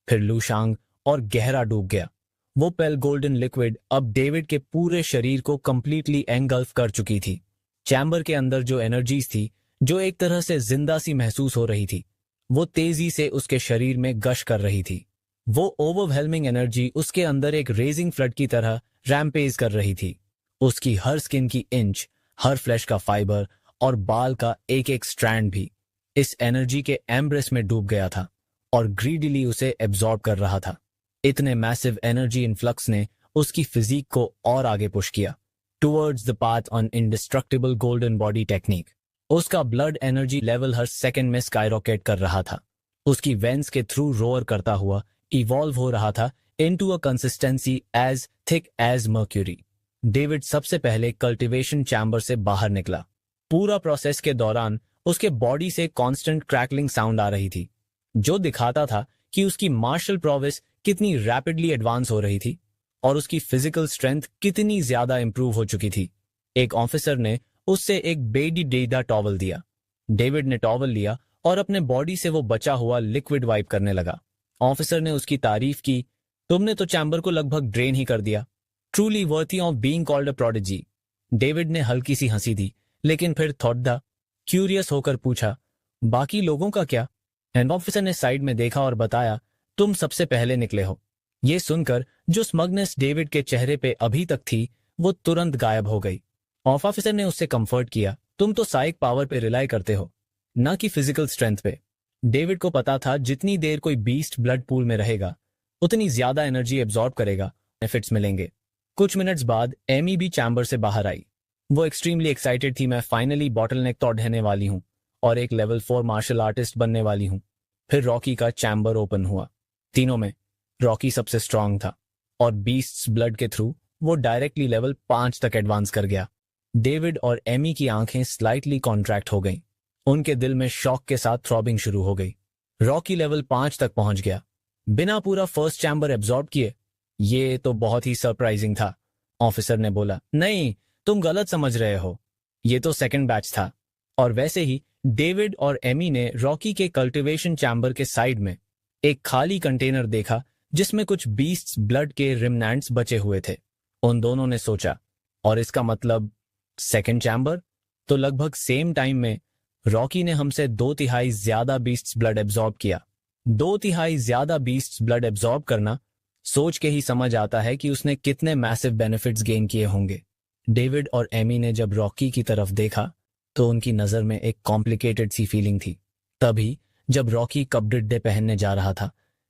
फिर लू शांग और गहरा डूब गया। वो पेल गोल्डन लिक्विड अब डेविड के पूरे शरीर को कंप्लीटली एंगल्फ कर चुकी थी। चैम्बर के अंदर जो एनर्जीज थी, जो एक तरह से जिंदा सी महसूस हो रही थी, वो तेजी से उसके शरीर में गश कर रही थी। वो ओवरवेलमिंग एनर्जी उसके अंदर एक रेजिंग फ्लड की तरह रैम्पेज कर रही थी। उसकी हर स्किन की इंच, हर फ्लैश का फाइबर और बाल का एक एक स्ट्रैंड भी इस एनर्जी के एम्ब्रेस में डूब गया था और ग्रीडीली उसे एब्जॉर्ब कर रहा था। इतने मैसिव एनर्जी इन्फ्लक्स ने उसकी फिजिक को और आगे पुश किया towards the path on indestructible golden body technique. उसका ब्लड एनर्जी लेवल हर सेकंड में स्काईरॉकेट कर रहा था। उसकी वेंस के थ्रू रोअर करता हुआ इवॉल्व हो रहा था into a consistency as thick as mercury. David सबसे पहले कल्टीवेशन चैम्बर से बाहर निकला। पूरा प्रोसेस के दौरान उसके बॉडी से कांस्टेंट क्रैकलिंग साउंड आ रही थी, जो दिखाता था कि उसकी मार्शल प्रोविस कितनी रैपिडली एडवांस हो रही थी और उसकी फिजिकल स्ट्रेंथ कितनी ज्यादा इंप्रूव हो चुकी थी। एक ऑफिसर ने उससे एक बेडी डेदा टॉवल दिया। डेविड ने टॉवल लिया और अपने बॉडी से वो बचा हुआ लिक्विड वाइप करने लगा। ऑफिसर ने उसकी तारीफ की, तुमने तो चैम्बर को लगभग ड्रेन ही कर दिया। Truly worthy of being called a prodigy. David ने हल्की सी हंसी दी, लेकिन फिर थोड़ा क्यूरियस होकर पूछा, बाकी लोगों का क्या? एंड ऑफिसर ने साइड में देखा और बताया, तुम सबसे पहले निकले हो। ये सुनकर जो स्मगनेस डेविड के चेहरे पे अभी तक थी, वो तुरंत गायब हो गई। ऑफिसर ने उससे कंफर्ट किया, तुम तो साइक पावर पे रिलाई करते हो, ना कि फिजिकल स्ट्रेंथ पे। डेविड को पता था जितनी देर कोई बीस्ट ब्लड पूल में रहेगा, उतनी ज्यादा एनर्जी एब्जॉर्ब करेगा, बेनिफिट्स मिलेंगे। कुछ मिनट्स बाद एमी भी चैम्बर से बाहर आई। वो एक्सट्रीमली एक्साइटेड थी, मैं फाइनली बॉटलनेक तोड़ने वाली हूँ और एक लेवल 4 मार्शल आर्टिस्ट बनने वाली हूँ। फिर रॉकी का चैम्बर ओपन हुआ। तीनों में रॉकी सबसे स्ट्रांग था और बीस्ट्स ब्लड के थ्रू वो डायरेक्टली लेवल 5 तक एडवांस कर गया। डेविड और एमी की आंखें स्लाइटली कॉन्ट्रैक्ट हो गईं। उनके दिल में शॉक के साथ थ्रॉबिंग शुरू हो गई। रॉकी लेवल 5 तक पहुंच गया बिना पूरा फर्स्ट चैम्बर एब्जॉर्ब किए। ये तो बहुत ही सरप्राइजिंग था। ऑफिसर ने बोला, नहीं, तुम गलत समझ रहे हो, ये तो सेकंड बैच था। और वैसे ही डेविड और एमी ने रॉकी के कल्टीवेशन चैम्बर के साइड में एक खाली कंटेनर देखा जिसमें कुछ बीस्ट्स ब्लड के रिमनेंट्स बचे हुए थे। उन दोनों ने सोचा, और इसका मतलब सेकंड चैम्बर? तो लगभग सेम टाइम में रॉकी ने हमसे 2/3 ज्यादा बीस्ट्स ब्लड एब्जॉर्ब किया। 2/3 ज्यादा बीस्ट्स ब्लड एब्जॉर्ब करना, सोच के ही समझ आता है कि उसने कितने मैसिव बेनिफिट्स गेन किए होंगे। डेविड और एमी ने जब रॉकी की तरफ देखा तो उनकी नजर में एक कॉम्प्लिकेटेड सी फीलिंग थी। तभी जब रॉकी कपड़े पहनने जा रहा था,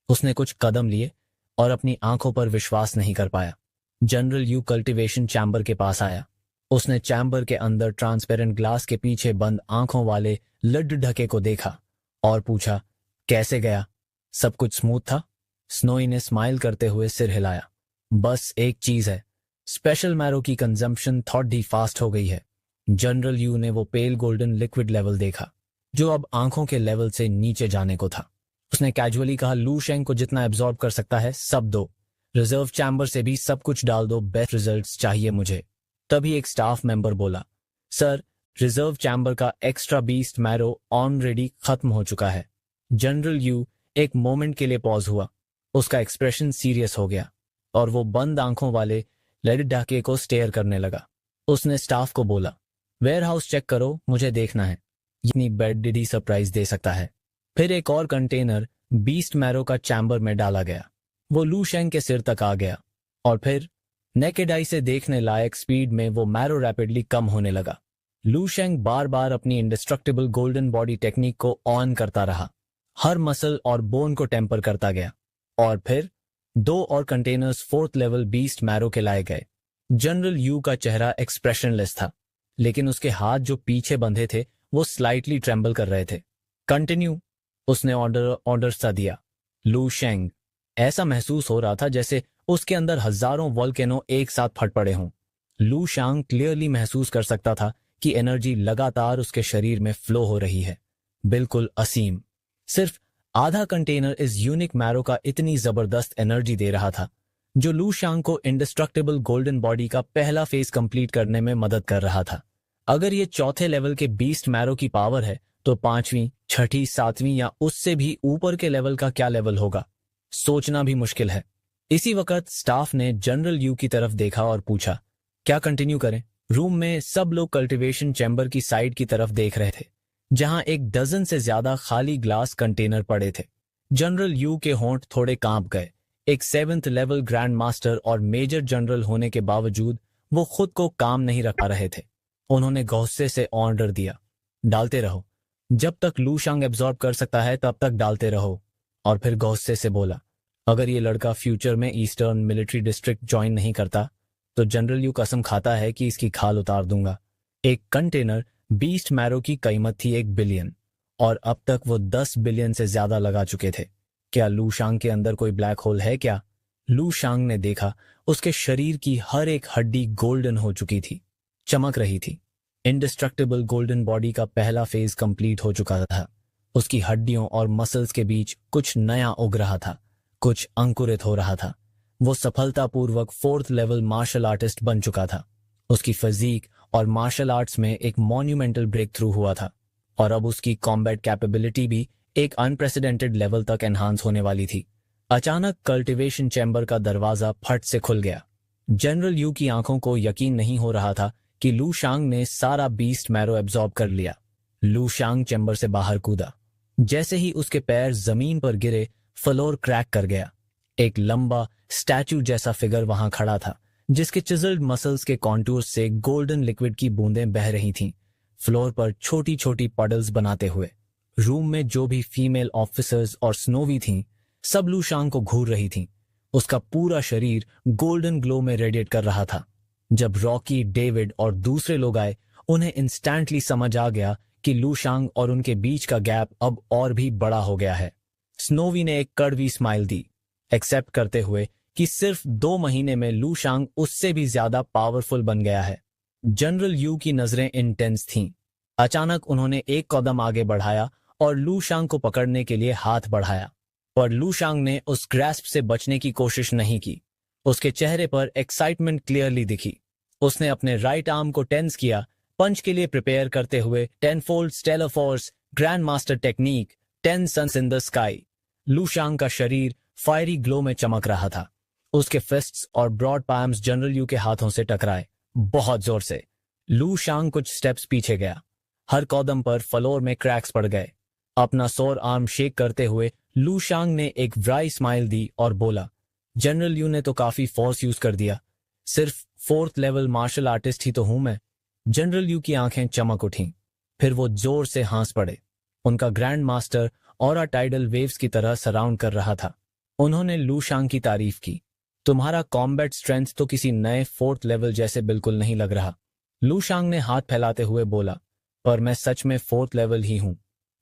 उसने कुछ कदम लिए और अपनी आंखों पर विश्वास नहीं कर पाया। जनरल यू कल्टीवेशन चैम्बर के पास आया। उसने चैम्बर के अंदर ट्रांसपेरेंट ग्लास के पीछे बंद आंखों वाले लड्डू ढके को देखा और पूछा, कैसे गया? सब कुछ स्मूथ था? स्नोई ने स्माइल करते हुए सिर हिलाया। बस एक चीज है, स्पेशल मैरो की कंजम्पशन थोड़ी फास्ट हो गई है। जनरल यू ने वो पेल गोल्डन लिक्विड लेवल देखा जो अब आंखों के लेवल से नीचे जाने को था। उसने कैजुअली कहा, लू शेंग को जितना एब्जॉर्ब कर सकता है सब दो, रिजर्व चैम्बर से भी सब कुछ डाल दो, बेस्ट रिजल्ट्स चाहिए मुझे। तभी एक स्टाफ मेंबर बोला, सर, रिजर्व चैम्बर का एक्स्ट्रा बीस्ट मैरो ऑलरेडी खत्म हो चुका है। जनरल यू एक मोमेंट के लिए पॉज हुआ। उसका एक्सप्रेशन सीरियस हो गया और वो बंद आंखों वाले लेड डाके को स्टेयर करने लगा। उसने स्टाफ को बोला, वेयर हाउस चेक करो, मुझे देखना है। इतनी बेड सरप्राइज दे सकता है। फिर एक और कंटेनर बीस्ट मैरो का चैम्बर में डाला गया। वो लू शेंग के सिर तक आ गया और फिर नेकेड आई से देखने लायक स्पीड में वो मैरो रैपिडली कम होने लगा। लू शेंग बार बार अपनी इंडिस्ट्रक्टिबल गोल्डन बॉडी टेक्निक को ऑन करता रहा, हर मसल और बोन को टेम्पर करता गया। और फिर 2 और containers 4th level beast marrow के लाए गए। जनरल यू का चेहरा एक्सप्रेशनलेस था, लेकिन उसके हाथ जो पीछे बंधे थे वो स्लाइटली ट्रेम्बल कर रहे थे। कंटिन्यू, उसने ऑर्डर सा दिया। लू शेंग, ऐसा महसूस हो रहा था जैसे उसके अंदर हजारों वोल्केनो एक साथ फट पड़े हों। लू शांग क्लियरली महसूस कर सकता था कि एनर्जी लगातार उसके शरीर में फ्लो हो रही है, बिल्कुल असीम। सिर्फ आधा कंटेनर इस यूनिक मैरो का इतनी जबरदस्त एनर्जी दे रहा था जो लू शांग को इंडिस्ट्रक्टिबल गोल्डन बॉडी का पहला फेज कंप्लीट करने में मदद कर रहा था। अगर ये चौथे लेवल के बीस्ट मैरो की पावर है तो पांचवीं, छठी, सातवीं या उससे भी ऊपर के लेवल का क्या लेवल होगा, सोचना भी मुश्किल है। इसी वक्त स्टाफ ने जनरल यू की तरफ देखा और पूछा, क्या कंटिन्यू करें? रूम में सब लोग कल्टीवेशन चैम्बर की साइड की तरफ देख रहे थे, जहां एक डजन से ज्यादा खाली ग्लास कंटेनर पड़े थे। जनरल यू के होंठ थोड़े कांप गए। एक 7th लेवल ग्रैंड मास्टर और मेजर जनरल होने के बावजूद वो खुद को काम नहीं रखा रहे थे। उन्होंने गुस्से से ऑर्डर दिया, डालते रहो, जब तक लू शांग एब्जॉर्ब कर सकता है तब तक डालते रहो। और फिर गुस्से से बोला, अगर ये लड़का फ्यूचर में ईस्टर्न मिलिट्री डिस्ट्रिक्ट ज्वाइन नहीं करता तो जनरल यू कसम खाता है कि इसकी खाल उतार दूंगा। एक कंटेनर बीस्ट मैरो की कीमत थी 1 बिलियन और अब तक वो 10 बिलियन से ज्यादा लगा चुके थे। क्या लू शांग के अंदर कोई ब्लैक होल है क्या? लू शांग ने देखा, उसके शरीर की हर एक हड्डी गोल्डन हो चुकी थी, चमक रही थी। इंडिस्ट्रक्टिबल गोल्डन बॉडी का पहला फेज कंप्लीट हो चुका था। उसकी हड्डियों और मसल्स के बीच कुछ नया उग रहा था, कुछ अंकुरित हो रहा था। वो सफलतापूर्वक 4th लेवल मार्शल आर्टिस्ट बन चुका था। उसकी फिजीक और मार्शल आर्ट्स में एक मॉन्यूमेंटल ब्रेक थ्रू हुआ था और अब उसकी कॉम्बैट कैपेबिलिटी भी एक अनप्रेसिडेंटेड लेवल तक एनहांस होने वाली थी। अचानक कल्टीवेशन चैम्बर का दरवाजा फट से खुल गया। जनरल यू की आंखों को यकीन नहीं हो रहा था कि लू शांग ने सारा बीस्ट मैरो एब्जॉर्ब कर लिया। लू शांग चैम्बर से बाहर कूदा। जैसे ही उसके पैर जमीन पर गिरे, फ्लोर क्रैक कर गया। एक लंबा स्टैचू जैसा फिगर वहां खड़ा था, जिसके चिजल्ड मसल्स के कॉन्टूर से गोल्डन लिक्विड की बूंदें बह रही थीं, फ्लोर पर छोटी छोटी पडल्स बनाते हुए। रूम में जो भी फीमेल ऑफिसर्स और स्नोवी थीं, सब लू शांग को घूर रही थीं। उसका पूरा शरीर गोल्डन ग्लो में रेडिएट कर रहा था। जब रॉकी, डेविड और दूसरे लोग आए, उन्हें इंस्टेंटली समझ आ गया कि लू शांग और उनके बीच का गैप अब और भी बड़ा हो गया है। स्नोवी ने एक कड़वी स्माइल दी, एक्सेप्ट करते हुए कि सिर्फ 2 महीने में लू शांग उससे भी ज्यादा पावरफुल बन गया है। जनरल यू की नजरें इंटेंस थीं। अचानक उन्होंने एक कदम आगे बढ़ाया और लू शांग को पकड़ने के लिए हाथ बढ़ाया, पर लू शांग ने उस ग्रैस्प से बचने की कोशिश नहीं की। उसके चेहरे पर एक्साइटमेंट क्लियरली दिखी। उसने अपने राइट आर्म को टेंस किया, पंच के लिए प्रिपेयर करते हुए 10-fold stellar force, grand master technique, 10 suns in the sky. Lu Shang का शरीर फायरी ग्लो में चमक रहा था। उसके फिस्ट्स और ब्रॉड पाम्स जनरल यू के हाथों से टकराए, बहुत जोर से। लू शांग कुछ स्टेप्स पीछे गया। हर कदम पर फ्लोर में क्रैक्स पड़ गए। अपना सोर आर्म शेक करते हुए लू शांग ने एक व्राई स्माइल दी और बोला, जनरल यू ने तो काफी फोर्स यूज कर दिया, सिर्फ 4th लेवल मार्शल आर्टिस्ट ही तो हूं मैं। जनरल यू की आंखें चमक उठीं, फिर वो जोर से हंस पड़े। उनका grand master aura tidal waves की तरह सराउंड कर रहा था। उन्होंने लू शांग की तारीफ की, तुम्हारा कॉम्बैट स्ट्रेंथ तो किसी नए 4th लेवल जैसे बिल्कुल नहीं लग रहा। लू शांग ने हाथ फैलाते हुए बोला, पर मैं सच में 4th लेवल ही हूं।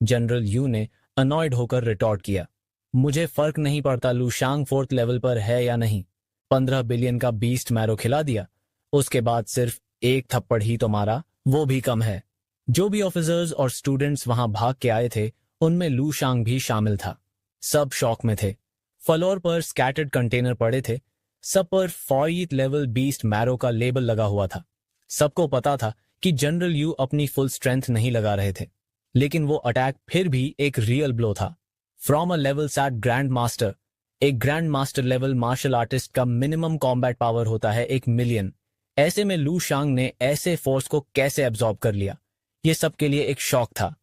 जनरल यू ने अनॉयड होकर रिटॉर्ट किया, मुझे फर्क नहीं पड़ता लू शांग 4th लेवल पर है या नहीं। 15 बिलियन का बीस्ट मैरो खिला दिया, उसके बाद सिर्फ एक थप्पड़ ही तो मारा, वो भी कम है। जो भी ऑफिसर्स और स्टूडेंट्स वहां भाग के आए थे, उनमें लू शांग भी शामिल था। सब शॉक में थे। फ्लोर पर स्कैटर्ड कंटेनर पड़े थे, सब पर 4th लेवल बीस्ट मैरो का लेबल लगा हुआ था। सबको पता था कि जनरल यू अपनी फुल स्ट्रेंथ नहीं लगा रहे थे, लेकिन वो अटैक फिर भी एक रियल ब्लो था। From a level saint grand master, एक grand master level martial artist का मिनिमम कॉम्बैट पावर होता है 1 मिलियन। ऐसे में लू शांग ने ऐसे फोर्स को कैसे एब्जॉर्ब कर लिया, ये सबके लिए एक शॉक था।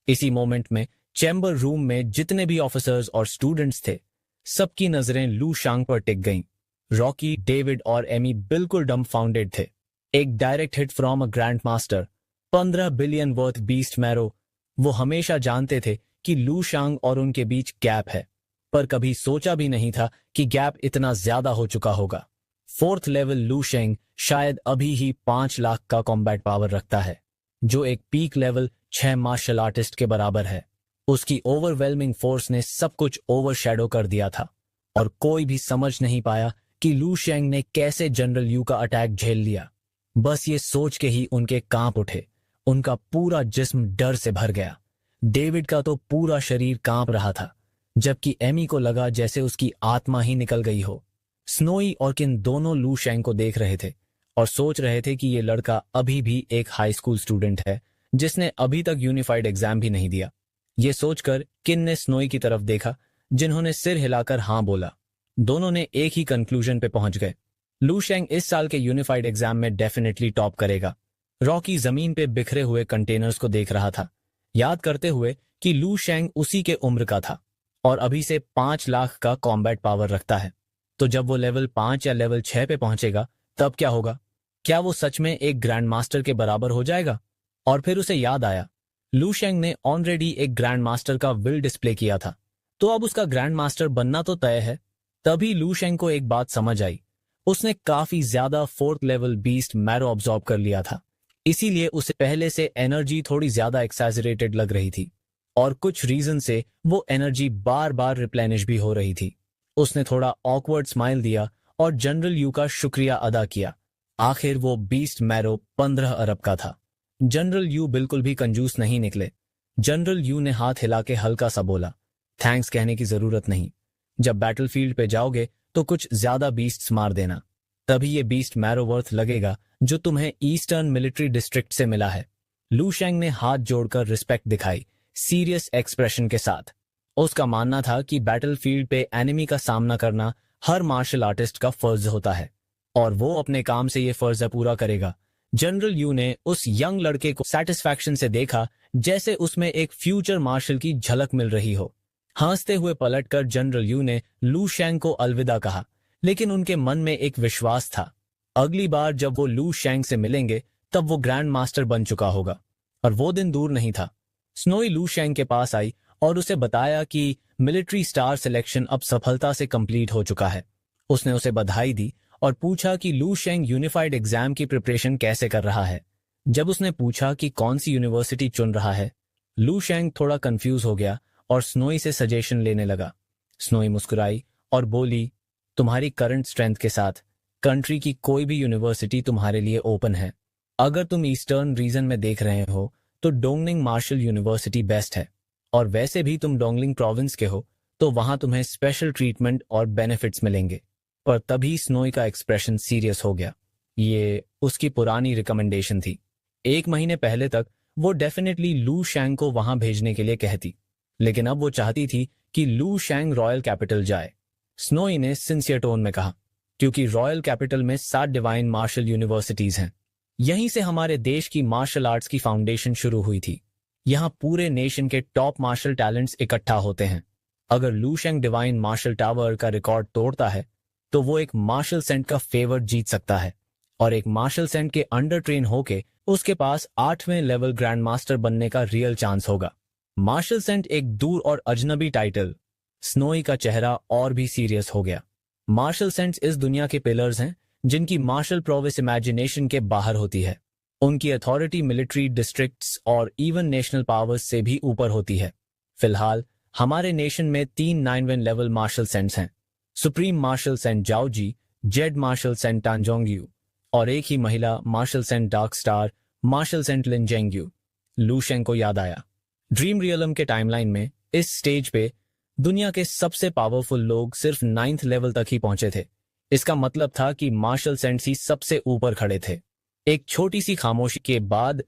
इसी मोमेंट में चैम्बर रूम में जितने भी ऑफिसर्स और स्टूडेंट्स थे, सबकी नजरें लू शांग पर टिक गईं। रॉकी, डेविड और एमी बिल्कुल डम्बफाउंडेड थे। एक direct hit from a grand master, 15 billion worth beast marrow. वो हमेशा जानते थे कि लू शांग और उनके बीच गैप है, पर कभी सोचा भी नहीं था कि गैप इतना ज्यादा हो चुका होगा। 4th लेवल लू शेंग शायद अभी ही 5 लाख का कॉम्बैट पावर रखता है, जो एक पीक लेवल 6 मार्शल आर्टिस्ट के बराबर है। उसकी ओवरवेलमिंग फोर्स ने सब कुछ ओवरशैडो कर दिया था और कोई भी समझ नहीं पाया कि लू शेंग ने कैसे जनरल यू का अटैक झेल लिया। बस ये सोच के ही उनके कांप उठे, उनका पूरा जिस्म डर से भर गया। डेविड का तो पूरा शरीर कांप रहा था, जबकि एमी को लगा जैसे उसकी आत्मा ही निकल गई हो। स्नोई और किन दोनों लू शेंग को देख रहे थे और सोच रहे थे कि ये लड़का अभी भी एक हाई स्कूल स्टूडेंट है जिसने अभी तक यूनिफाइड एग्जाम भी नहीं दिया। ये सोचकर किन ने स्नोई की तरफ देखा, जिन्होंने सिर हिलाकर हाँ बोला। दोनों ने एक ही कंक्लूजन पे पहुंच गए। लू शेंग इस साल के यूनिफाइड एग्जाम में डेफिनेटली टॉप करेगा। रॉकी जमीन पे बिखरे हुए कंटेनर्स को देख रहा था, याद करते हुए कि लू शेंग उसी के उम्र का था और अभी से 5 लाख का कॉम्बैट पावर रखता है। तो जब वो लेवल 5 या लेवल 6 पे पहुंचेगा तब क्या होगा? क्या वो सच में एक ग्रैंड मास्टर के बराबर हो जाएगा? और फिर उसे याद आया, लू शेंग ने ऑलरेडी एक ग्रैंड मास्टर का विल डिस्प्ले किया था, तो अब उसका ग्रैंड मास्टर बनना तो तय है। तभी लू शेंग को एक बात समझ आई। उसने काफी ज्यादा 4th level beast marrow absorb कर लिया था, इसीलिए उसे पहले से एनर्जी थोड़ी ज्यादा एक्सैजरेटेड लग रही थी और कुछ रीजन से वो एनर्जी बार बार रिप्लेनिश भी हो रही थी। उसने थोड़ा ऑकवर्ड स्माइल दिया और जनरल यू का शुक्रिया अदा किया। आखिर वो बीस्ट मैरो 15 अरब का था। जनरल यू बिल्कुल भी कंजूस नहीं निकले। जनरल यू ने हाथ हिला के हल्का सा बोला, थैंक्स कहने की जरूरत नहीं। जब बैटलफील्ड पे जाओगे तो कुछ ज्यादा बीस्ट्स मार देना, तभी ये बीस्ट मैरो वर्थ लगेगा जो तुम्हें ईस्टर्न मिलिट्री डिस्ट्रिक्ट से मिला है। लू शेंग ने हाथ जोड़कर रिस्पेक्ट दिखाई, सीरियस एक्सप्रेशन के साथ। उसका मानना था कि बैटलफील्ड पे एनिमी का सामना करना हर मार्शल आर्टिस्ट का फर्ज होता है और वो अपने काम से ये फर्ज पूरा करेगा। जनरल यू ने उस यंग लड़के को सेटिस्फैक्शन से देखा, जैसे उसमें एक फ्यूचर मार्शल की झलक मिल रही हो। हंसते हुए पलटकर जनरल यू ने लू शेंग को अलविदा कहा, लेकिन उनके मन में एक विश्वास था, अगली बार जब वो लू शेंग से मिलेंगे तब वो ग्रैंड मास्टर बन चुका होगा। और वो दिन दूर नहीं था। स्नोई लू शेंग के पास आई और उसे बताया कि मिलिट्री स्टार सिलेक्शन अब सफलता से कंप्लीट हो चुका है। उसने उसे बधाई दी और पूछा कि लू शेंग यूनिफाइड एग्जाम की प्रिपरेशन कैसे कर रहा है। जब उसने पूछा कि कौन सी यूनिवर्सिटी चुन रहा है, लू शेंग थोड़ा कंफ्यूज हो गया और स्नोई से सजेशन लेने लगा। स्नोई मुस्कुराई और बोली, तुम्हारी करंट स्ट्रेंथ के साथ कंट्री की कोई भी यूनिवर्सिटी तुम्हारे लिए ओपन है। अगर तुम ईस्टर्न रीजन में देख रहे हो तो डोंगलिंग मार्शल यूनिवर्सिटी बेस्ट है, और वैसे भी तुम डोंगलिंग प्रोविंस के हो तो वहां तुम्हें स्पेशल ट्रीटमेंट और बेनिफिट्स मिलेंगे। पर तभी स्नोई का एक्सप्रेशन सीरियस हो गया। ये उसकी पुरानी रिकमेंडेशन थी। 1 महीने पहले तक वो डेफिनेटली लू शेंग को वहां भेजने के लिए कहती, लेकिन अब वो चाहती थी कि लू शेंग रॉयल कैपिटल जाए। स्नोई ने सिंसियर टोन में कहा, क्योंकि रॉयल कैपिटल में 7 डिवाइन मार्शल यूनिवर्सिटीज हैं। यहीं से हमारे देश की मार्शल आर्ट्स की फाउंडेशन शुरू हुई थी। यहाँ पूरे नेशन के टॉप मार्शल टैलेंट्स इकट्ठा होते हैं। अगर लू शेंग डिवाइन मार्शल टावर का रिकॉर्ड तोड़ता है तो वो एक मार्शल सेंट का फेवर जीत सकता है, और एक मार्शल सेंट के अंडर ट्रेन होके उसके पास 8वें लेवल ग्रैंड मास्टर बनने का रियल चांस होगा। मार्शल सेंट एक दूर और अजनबी टाइटल। स्नोई का चेहरा और भी सीरियस हो गया। मार्शल सेंट्स इस दुनिया के पिलर्स हैं जिनकी मार्शल प्रोविस इमेजिनेशन के बाहर होती है। उनकी अथॉरिटी मिलिट्री डिस्ट्रिक्ट्स और इवन नेशनल पावर्स से भी ऊपर होती है। फिलहाल हमारे नेशन में 3 9वें लेवल मार्शल सेंट्स हैं, supreme martial saint Zhao Ji, jade martial saint टांजोंगयू और एक ही महिला martial saint dark star martial saint लिनजेंगयू। लू शेंग को याद आया, ड्रीम रियलम के टाइमलाइन में इस स्टेज पे दुनिया के सबसे पावरफुल लोग सिर्फ 9th लेवल तक ही पहुंचे थे। इसका मतलब था कि मार्शल सेंट्स ही सबसे ऊपर खड़े थे। एक छोटी सी खामोशी के बाद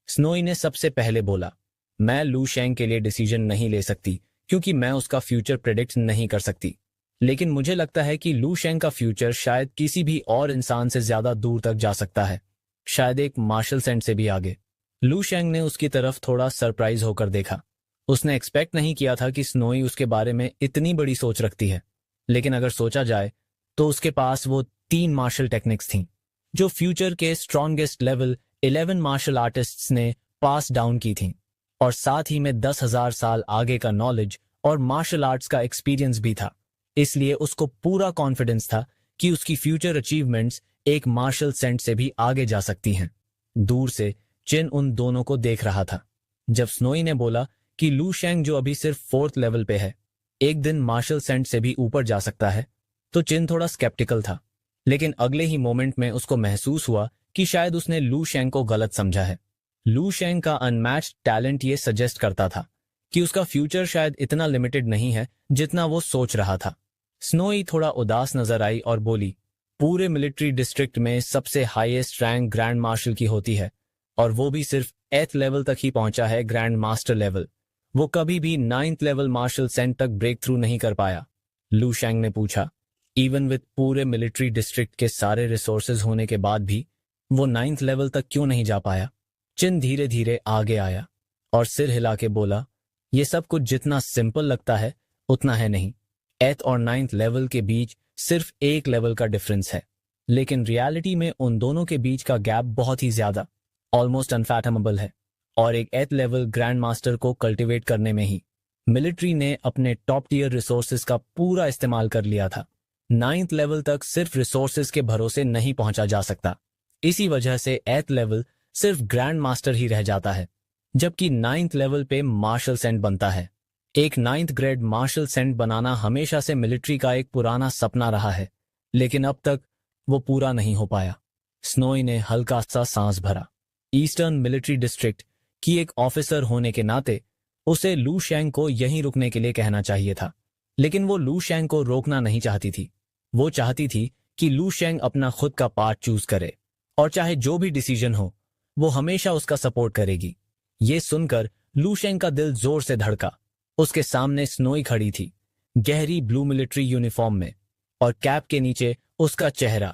स्नोई ने सबसे पहले बोला, मैं लू शेंग के लिए डिसीजन नहीं ले सकती क्योंकि मैं उसका फ्यूचर प्रेडिक्ट नहीं कर सकती, लेकिन मुझे लगता है कि लू शेंग का फ्यूचर शायद किसी भी और इंसान से ज्यादा दूर तक जा सकता है, शायद एक मार्शल सेंट से भी आगे। लू शेंग ने उसकी तरफ थोड़ा सरप्राइज होकर देखा। उसने एक्सपेक्ट नहीं किया था कि स्नोई उसके बारे में इतनी बड़ी सोच रखती है, लेकिन अगर सोचा जाए तो उसके पास वो 3 मार्शल टेक्निक्स थीं जो फ्यूचर के स्ट्रॉन्गेस्ट लेवल 11 मार्शल आर्टिस्ट्स ने पास डाउन की थीं, और साथ ही में 10,000 साल आगे का नॉलेज और मार्शल आर्ट्स का एक्सपीरियंस भी था। इसलिए उसको पूरा कॉन्फिडेंस था कि उसकी फ्यूचर अचीवमेंट्स एक मार्शल सेंट से भी आगे जा सकती हैं। दूर से चिन उन दोनों को देख रहा था। जब स्नोई ने बोला कि लू शेंग जो अभी सिर्फ 4th लेवल पे है एक दिन मार्शल सेंट से भी ऊपर जा सकता है, तो चिन थोड़ा स्केप्टिकल था, लेकिन अगले ही मोमेंट में उसको महसूस हुआ कि शायद उसने लू शेंग को गलत समझा है। लू शेंग का अनमैच्ड टैलेंट ये सजेस्ट करता था कि उसका फ्यूचर शायद इतना लिमिटेड नहीं है जितना वो सोच रहा था। स्नोई थोड़ा उदास नजर आई और बोली, पूरे मिलिट्री डिस्ट्रिक्ट में सबसे हाईएस्ट रैंक ग्रैंड मार्शल की होती है, और वो भी सिर्फ 8th लेवल तक ही पहुंचा है, ग्रैंड मास्टर लेवल। वो कभी भी 9th लेवल मार्शल सेंट तक ब्रेक थ्रू नहीं कर पाया। लू शैंग ने पूछा, इवन विद पूरे मिलिट्री डिस्ट्रिक्ट के सारे रिसोर्सेज होने के बाद भी वो 9th लेवल तक क्यों नहीं जा पाया? चिन धीरे धीरे आगे आया और सिर हिला के बोला, ये सब कुछ जितना सिंपल लगता है उतना है नहीं। 8th और 9th लेवल के बीच सिर्फ एक लेवल का डिफरेंस है, लेकिन रियलिटी में उन दोनों के बीच का गैप बहुत ही ज्यादा, ऑलमोस्ट अनफैथमेबल है। और एक 8th लेवल ग्रैंड मास्टर को कल्टिवेट करने में ही मिलिट्री ने अपने टॉप टियर रिसोर्सेज का पूरा इस्तेमाल कर लिया था। 9th लेवल तक सिर्फ रिसोर्सेज के भरोसे नहीं पहुंचा जा सकता। इसी वजह से 8th लेवल सिर्फ ग्रैंड मास्टर ही रह जाता है, जबकि 9th लेवल पे मार्शल सेंट बनता है। एक 9th ग्रेड मार्शल सेंट बनाना हमेशा से मिलिट्री का एक पुराना सपना रहा है, लेकिन अब तक वो पूरा नहीं हो पाया। स्नोई ने हल्का सा सांस भरा। ईस्टर्न मिलिट्री डिस्ट्रिक्ट की एक ऑफिसर होने के नाते उसे लू शैंग को यहीं रुकने के लिए कहना चाहिए था, लेकिन वो लू शैंग को रोकना नहीं चाहती थी। वो चाहती थी कि लू शैंग अपना खुद का पार्ट चूज करे, और चाहे जो भी डिसीजन हो वो हमेशा उसका सपोर्ट करेगी। ये सुनकर लू शैंग का दिल जोर से धड़का। उसके सामने स्नोई खड़ी थी, गहरी ब्लू मिलिट्री यूनिफॉर्म में, और कैप के नीचे उसका चेहरा,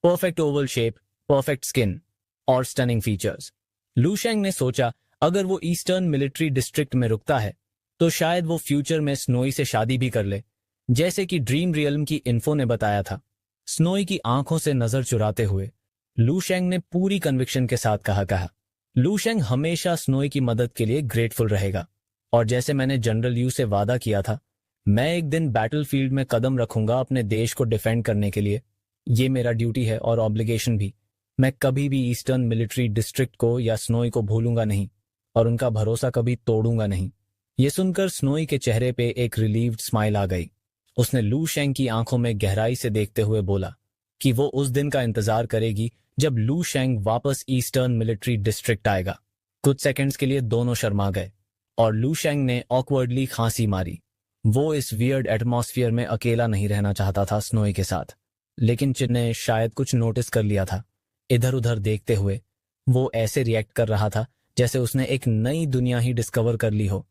perfect Oval shape, perfect skin और स्टनिंग फीचर्स। लू शैंग ने सोचा, अगर वो ईस्टर्न मिलिट्री डिस्ट्रिक्ट में रुकता है तो शायद वो फ्यूचर में स्नोई से शादी भी कर ले, जैसे कि ड्रीम रियल्म की इन्फो ने बताया था। स्नोई की आंखों से नजर चुराते हुए लू शैंग ने पूरी कन्विक्शन के साथ कहा, लू शैंग हमेशा स्नोई की मदद के लिए ग्रेटफुल रहेगा, और जैसे मैंने जनरल यू से वादा किया था, मैं एक दिन बैटलफील्ड में कदम रखूंगा अपने देश को डिफेंड करने के लिए। ये मेरा ड्यूटी है और ऑब्लिगेशन भी। मैं कभी भी ईस्टर्न मिलिट्री डिस्ट्रिक्ट को या स्नोई को भूलूंगा नहीं, और उनका भरोसा कभी तोड़ूंगा नहीं। ये सुनकर स्नोई के चेहरे पे एक रिलीव्ड स्माइल आ गई। उसने लू शैंग की आंखों में गहराई से देखते हुए बोला कि वो उस दिन का इंतजार करेगी जब लू शैंग वापस ईस्टर्न मिलिट्री डिस्ट्रिक्ट आएगा। कुछ सेकंड्स के लिए दोनों शर्मा गए और लू शैंग ने ऑकवर्डली खांसी मारी। वो इस वियर्ड एटमॉस्फेयर में अकेला नहीं रहना चाहता था स्नोई के साथ, लेकिन चिन ने शायद कुछ नोटिस कर लिया था। इधर उधर देखते हुए वो ऐसे रिएक्ट कर रहा था जैसे उसने एक नई दुनिया ही डिस्कवर कर ली हो।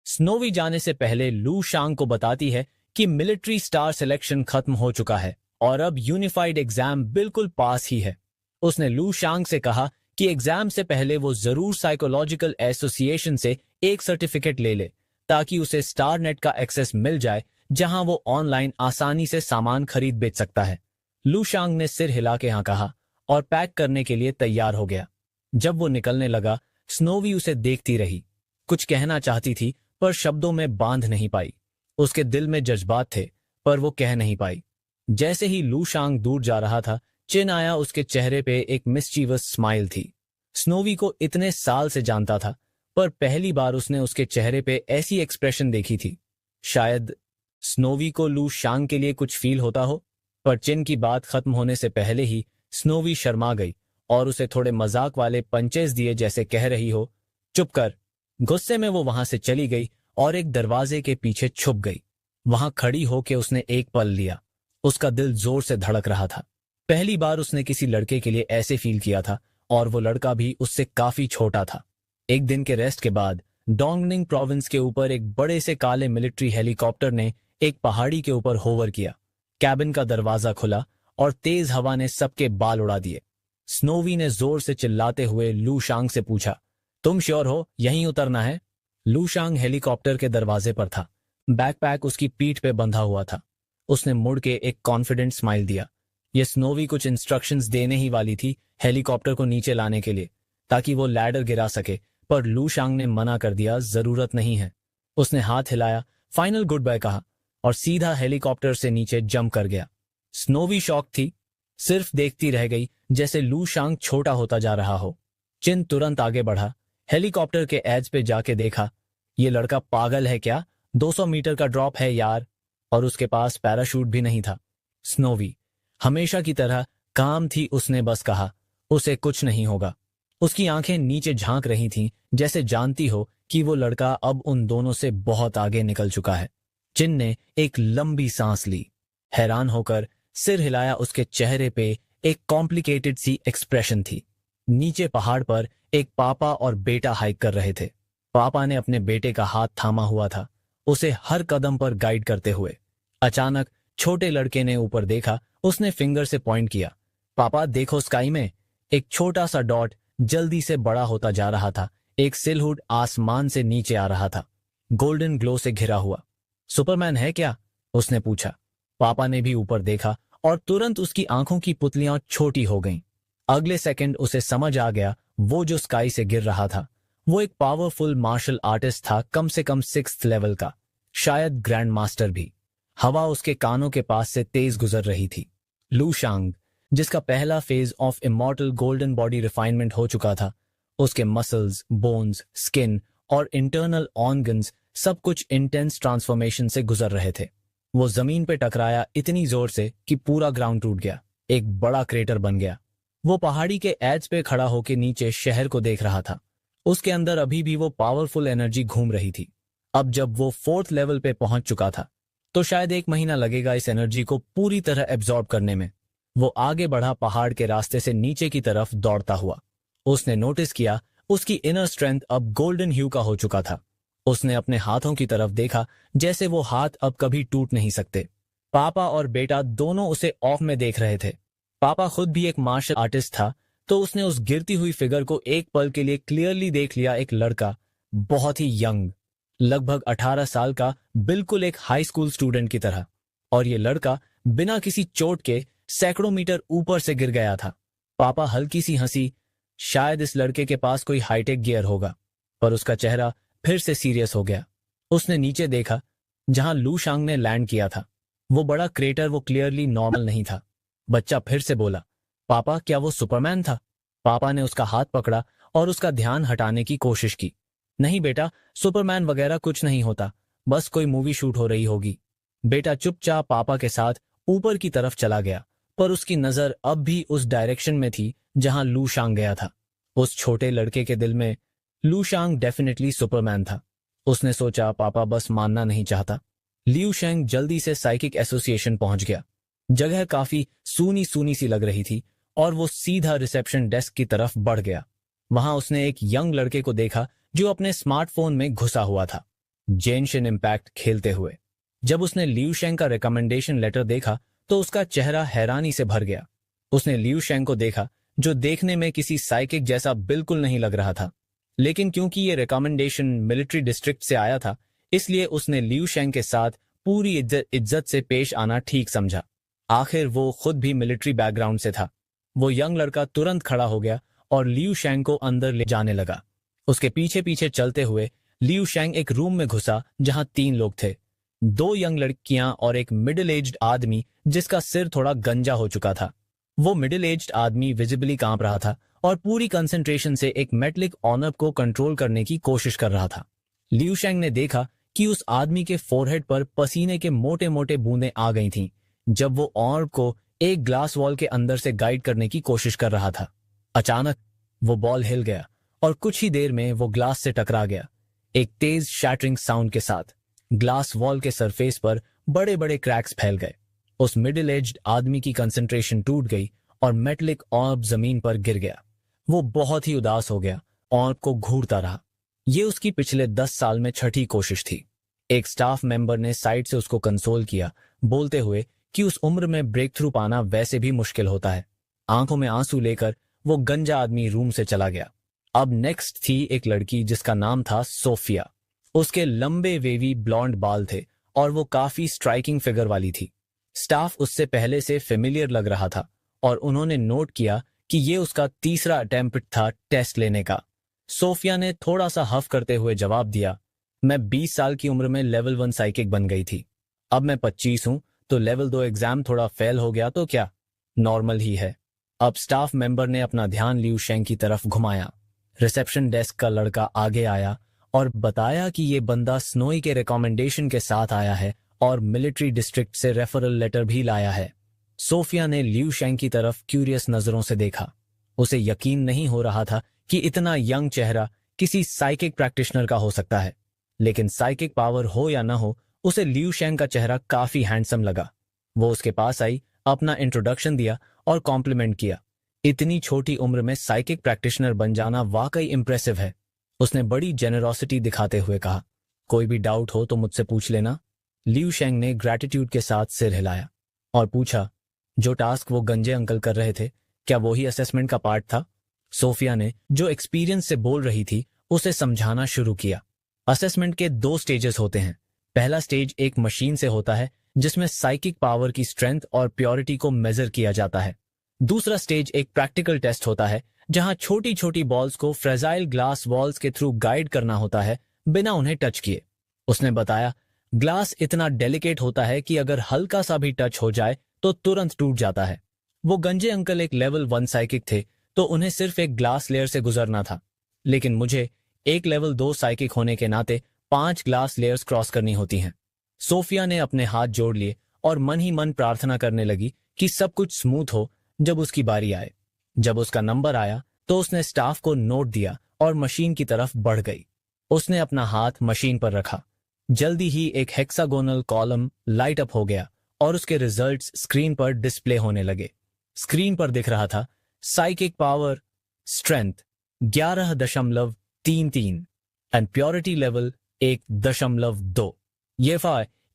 स्नोवी जाने से पहले लू शांग को बताती है कि मिलिट्री स्टार सिलेक्शन खत्म हो चुका है और अब यूनिफाइड एग्जाम बिल्कुल पास ही है। उसने लू शांग से कहा कि एग्जाम से पहले वो जरूर साइकोलॉजिकल एसोसिएशन से एक सर्टिफिकेट ले ले, ताकि उसे स्टार नेट का एक्सेस मिल जाए, जहां वो ऑनलाइन आसानी से सामान खरीद बेच सकता है। लू शांग ने सिर हिला के हाँ कहा और पैक करने के लिए तैयार हो गया। जब वो निकलने लगा, स्नोवी उसे देखती रही। कुछ कहना चाहती थी पर शब्दों में बांध नहीं पाई। उसके दिल में जज्बात थे पर वो कह नहीं पाई। जैसे ही लू शांग दूर जा रहा था, चिन आया। उसके चेहरे पे एक मिस्चीवस स्माइल थी। स्नोवी को इतने साल से जानता था, पर पहली बार उसने उसके चेहरे पे ऐसी एक्सप्रेशन देखी थी। शायद स्नोवी को लू शांग के लिए कुछ फील होता हो, पर चिन की बात खत्म होने से पहले ही स्नोवी शर्मा गई और उसे थोड़े मजाक वाले पंचेस दिए, जैसे कह रही हो, चुप कर। गुस्से में वो वहां से चली गई और एक दरवाजे के पीछे छुप गई। वहां खड़ी होके उसने एक पल लिया। उसका दिल जोर से धड़क रहा था। पहली बार उसने किसी लड़के के लिए ऐसे फील किया था, और वो लड़का भी उससे काफी छोटा था। एक दिन के रेस्ट के बाद डोंगनिंग प्रोविंस के ऊपर एक बड़े से काले मिलिट्री हेलीकॉप्टर ने एक पहाड़ी के ऊपर होवर किया। कैबिन का दरवाजा खुला और तेज हवा ने सबके बाल उड़ा दिए। स्नोवी ने जोर से चिल्लाते हुए लू शांग से पूछा, तुम श्योर हो यहीं उतरना है? लू शांग हेलीकॉप्टर के दरवाजे पर था। बैकपैक उसकी पीठ पे बंधा हुआ था। उसने मुड़ के एक कॉन्फिडेंट स्माइल दिया। ये स्नोवी कुछ इंस्ट्रक्शंस देने ही वाली थी हेलीकॉप्टर को नीचे लाने के लिए, ताकि वो लैडर गिरा सके, पर लू शांग ने मना कर दिया, जरूरत नहीं है। उसने हाथ हिलाया, फाइनल गुड बाय कहा और सीधा हेलीकॉप्टर से नीचे जंप कर गया। स्नोवी शॉक थी, सिर्फ देखती रह गई जैसे लू शांग छोटा होता जा रहा हो। चिन तुरंत आगे बढ़ा, हेलीकॉप्टर के एज पे जाके देखा। ये लड़का पागल है क्या? 200 मीटर का ड्रॉप है यार, और उसके पास पैराशूट भी नहीं था। स्नोवी हमेशा की तरह काम थी। उसने बस कहा, उसे कुछ नहीं होगा। उसकी आंखें नीचे झांक रही थीं, जैसे जानती हो कि वो लड़का अब उन दोनों से बहुत आगे निकल चुका है। चिन ने एक लंबी सांस ली। हैरान होकर सिर हिलाया। उसके चेहरे पे एक कॉम्प्लिकेटेड सी एक्सप्रेशन थी। नीचे पहाड़ पर एक पापा और बेटा हाइक कर रहे थे। पापा ने अपने बेटे का हाथ थामा हुआ था, उसे हर कदम पर गाइड करते हुए। अचानक छोटे लड़के ने ऊपर देखा। उसने फिंगर से पॉइंट किया। पापा देखो, स्काई में एक छोटा सा डॉट जल्दी से बड़ा होता जा रहा था। एक सिलहुड आसमान से नीचे आ रहा था, गोल्डन ग्लो से घिरा हुआ। सुपरमैन है क्या? उसने पूछा। पापा ने भी ऊपर देखा और तुरंत उसकी आंखों की पुतलियां छोटी हो गईं। अगले सेकंड उसे समझ आ गया, वो जो स्काई से गिर रहा था वो एक पावरफुल मार्शल आर्टिस्ट था, कम से कम 6th लेवल का, शायद ग्रैंड मास्टर भी। हवा उसके कानों के पास से तेज गुजर रही थी। लू शांग, जिसका पहला phase of immortal golden body refinement हो चुका था, उसके मसल्स, बोन्स, स्किन और इंटरनल ऑर्गन्स सब कुछ इंटेंस ट्रांसफॉर्मेशन से गुजर रहे थे। वो जमीन पे टकराया इतनी जोर से कि पूरा ग्राउंड टूट गया, एक बड़ा क्रेटर बन गया। वो पहाड़ी के एज पे खड़ा होकर नीचे शहर को देख रहा था। उसके अंदर अभी भी वो पावरफुल एनर्जी घूम रही थी। अब जब वो 4th लेवल पे पहुंच चुका था तो शायद 1 महीना लगेगा इस एनर्जी को पूरी तरह एब्जॉर्ब करने में। वो आगे बढ़ा, पहाड़ के रास्ते से नीचे की तरफ दौड़ता हुआ। उसने नोटिस किया उसकी इनर स्ट्रेंथ अब गोल्डन ह्यू का हो चुका था। उसने अपने हाथों की तरफ देखा, जैसे वो हाथ अब कभी टूट नहीं सकते। पापा और बेटा दोनों उसे ऑफ में देख रहे थे। पापा खुद भी एक मार्शल आर्टिस्ट था, तो उसने उस गिरती हुई फिगर को एक पल के लिए क्लियरली देख लिया। एक लड़का, बहुत ही यंग, लगभग 18 साल का, बिल्कुल एक हाई स्कूल स्टूडेंट की तरह। और ये लड़का बिना किसी चोट के सैकड़ों मीटर ऊपर से गिर गया था। पापा हल्की सी हंसी, शायद इस लड़के के पास कोई हाईटेक गियर होगा। पर उसका चेहरा फिर से सीरियस हो गया। उसने नीचे देखा जहां लू शांग ने लैंड किया था। वो बड़ा क्रेटर, वो क्लियरली नॉर्मल नहीं था। बच्चा फिर से बोला, पापा क्या वो सुपरमैन था? पापा ने उसका हाथ पकड़ा और उसका ध्यान हटाने की कोशिश की। नहीं बेटा, सुपरमैन वगैरह कुछ नहीं होता, बस कोई मूवी शूट हो रही होगी। बेटा चुपचाप पापा के साथ ऊपर की तरफ चला गया, पर उसकी नजर अब भी उस डायरेक्शन में थी जहां लू शांग गया था। उस छोटे लड़के के दिल में लू शांग डेफिनेटली सुपरमैन था। उसने सोचा, पापा बस मानना नहीं चाहता। लियू शेंग जल्दी से साइकिक एसोसिएशन पहुंच गया। जगह काफी सूनी सूनी सी लग रही थी और वो सीधा रिसेप्शन डेस्क की तरफ बढ़ गया। वहां उसने एक यंग लड़के को देखा जो अपने स्मार्टफोन में घुसा हुआ था, जेनशिन इम्पैक्ट खेलते हुए। जब उसने लियू शेंग का रिकमेंडेशन लेटर देखा तो उसका चेहरा हैरानी से भर गया। उसने लियू शेंग को देखा जो देखने में किसी साइकिक जैसा बिल्कुल नहीं लग रहा था, लेकिन क्योंकि ये रिकमेंडेशन मिलिट्री डिस्ट्रिक्ट से आया था इसलिए उसने लियू शेंग के साथ पूरी इज्जत से पेश आना ठीक समझा। आखिर वो खुद भी मिलिट्री बैकग्राउंड से था। वो यंग लड़का तुरंत खड़ा हो गया और लियू शेंग को अंदर ले जाने लगा। उसके पीछे पीछे चलते हुए लियू शेंग एक रूम में घुसा जहां 3 लोग थे, 2 यंग लड़कियां और एक मिडिल एज्ड आदमी जिसका सिर थोड़ा गंजा हो चुका था। वो मिडिल एज्ड आदमी विजिबली कांप रहा था और पूरी कंसंट्रेशन से एक मेटलिक ऑर्ब को कंट्रोल करने की कोशिश कर रहा था। लियू शेंग ने देखा कि उस आदमी के फोरहेड पर पसीने के मोटे मोटे बूंदें आ गई थीं जब वो ऑर्ब को एक ग्लास वॉल के अंदर से गाइड करने की कोशिश कर रहा था। अचानक वो बॉल हिल गया और कुछ ही देर में वो ग्लास से टकरा गया, एक तेज शैटरिंग साउंड के साथ। ग्लास वॉल के सरफेस पर बड़े बड़े क्रैक्स फैल गए। उस मिडिल एज्ड आदमी की कंसंट्रेशन टूट गई और मेटलिक ऑर्ब जमीन पर गिर गया। वो बहुत ही उदास हो गया, ऑर्ब को घूरता रहा। ये उसकी पिछले 10 साल में छठी कोशिश थी। एक स्टाफ मेंबर ने साइड से उसको कंसोल किया, बोलते हुए कि उस उम्र में ब्रेक थ्रू पाना वैसे भी मुश्किल होता है। आंखों में आंसू लेकर वो गंजा आदमी रूम से चला गया। अब नेक्स्ट थी एक लड़की जिसका नाम था सोफिया। उसके लंबे वेवी ब्लॉन्ड बाल थे और वो काफी स्ट्राइकिंग फिगर वाली थी। स्टाफ उससे पहले से फेमिलियर लग रहा था और उन्होंने नोट किया कि ये उसका तीसरा अटेम्प्ट था टेस्ट लेने का। सोफिया ने थोड़ा सा हफ करते हुए जवाब दिया, मैं 20 साल की उम्र में लेवल 1 साइकिक बन गई थी। अब मैं 25 हूं तो लेवल 2 एग्जाम थोड़ा फेल हो गया तो क्या, नॉर्मल ही है। अब स्टाफ मेंबर ने अपना ध्यान लियू शेंग की तरफ घुमाया। रिसेप्शन डेस्क का लड़का आगे आया और बताया कि ये बंदा स्नोई के रिकमेंडेशन के साथ आया है और मिलिट्री डिस्ट्रिक्ट से रेफरल लेटर भी लाया है। सोफिया ने लियू शेंग की तरफ क्यूरियस नजरों से देखा। उसे यकीन नहीं हो रहा था कि इतना यंग चेहरा किसी साइकिक प्रैक्टिशनर का हो सकता है, लेकिन साइकिक पावर हो या ना हो, उसे लियू शेंग का चेहरा काफी हैंडसम लगा। वो उसके पास आई, अपना इंट्रोडक्शन दिया और कॉम्प्लीमेंट किया। इतनी छोटी उम्र में साइकिक प्रैक्टिशनर बन जाना वाकई इंप्रेसिव है। उसने बड़ी जेनरोसिटी दिखाते हुए कहा, कोई भी डाउट हो तो मुझसे पूछ लेना। लियू शेंग ने ग्रैटिट्यूड के साथ सिर हिलाया और पूछा, जो टास्क वो गंजे अंकल कर रहे थे, क्या वो ही असेसमेंट का पार्ट था? सोफिया ने, जो एक्सपीरियंस से बोल रही थी, उसे समझाना शुरू किया। असेसमेंट के 2 स्टेजेस होते हैं। पहला स्टेज एक मशीन से होता है जिसमें साइकिक पावर की स्ट्रेंथ और प्योरिटी को मेजर किया जाता है। दूसरा स्टेज एक प्रैक्टिकल टेस्ट होता है जहां छोटी छोटी बॉल्स को फ्रेजाइल ग्लास वॉल्स के थ्रू गाइड करना होता है बिना उन्हें टच किए। उसने बताया, ग्लास इतना डेलिकेट होता है कि अगर हल्का सा भी टच हो जाए तो तुरंत टूट जाता है। वो गंजे अंकल एक लेवल 1 साइकिक थे तो उन्हें सिर्फ एक ग्लास लेयर से गुजरना था, लेकिन मुझे एक लेवल 2 साइकिक होने के नाते 5 ग्लास लेयर्स क्रॉस करनी होती हैं। सोफिया ने अपने हाथ जोड़ लिए और मन ही मन प्रार्थना करने लगी कि सब कुछ स्मूथ हो जब उसकी बारी आए। जब उसका नंबर आया तो उसने स्टाफ को नोट दिया और मशीन की तरफ बढ़ गई। उसने अपना हाथ मशीन पर रखा। जल्दी ही एक हेक्सागोनल कॉलम लाइट अप हो गया और उसके रिजल्ट्स स्क्रीन पर डिस्प्ले होने लगे। स्क्रीन पर दिख रहा था, psychic power strength 11.33 and purity level 1.2। ये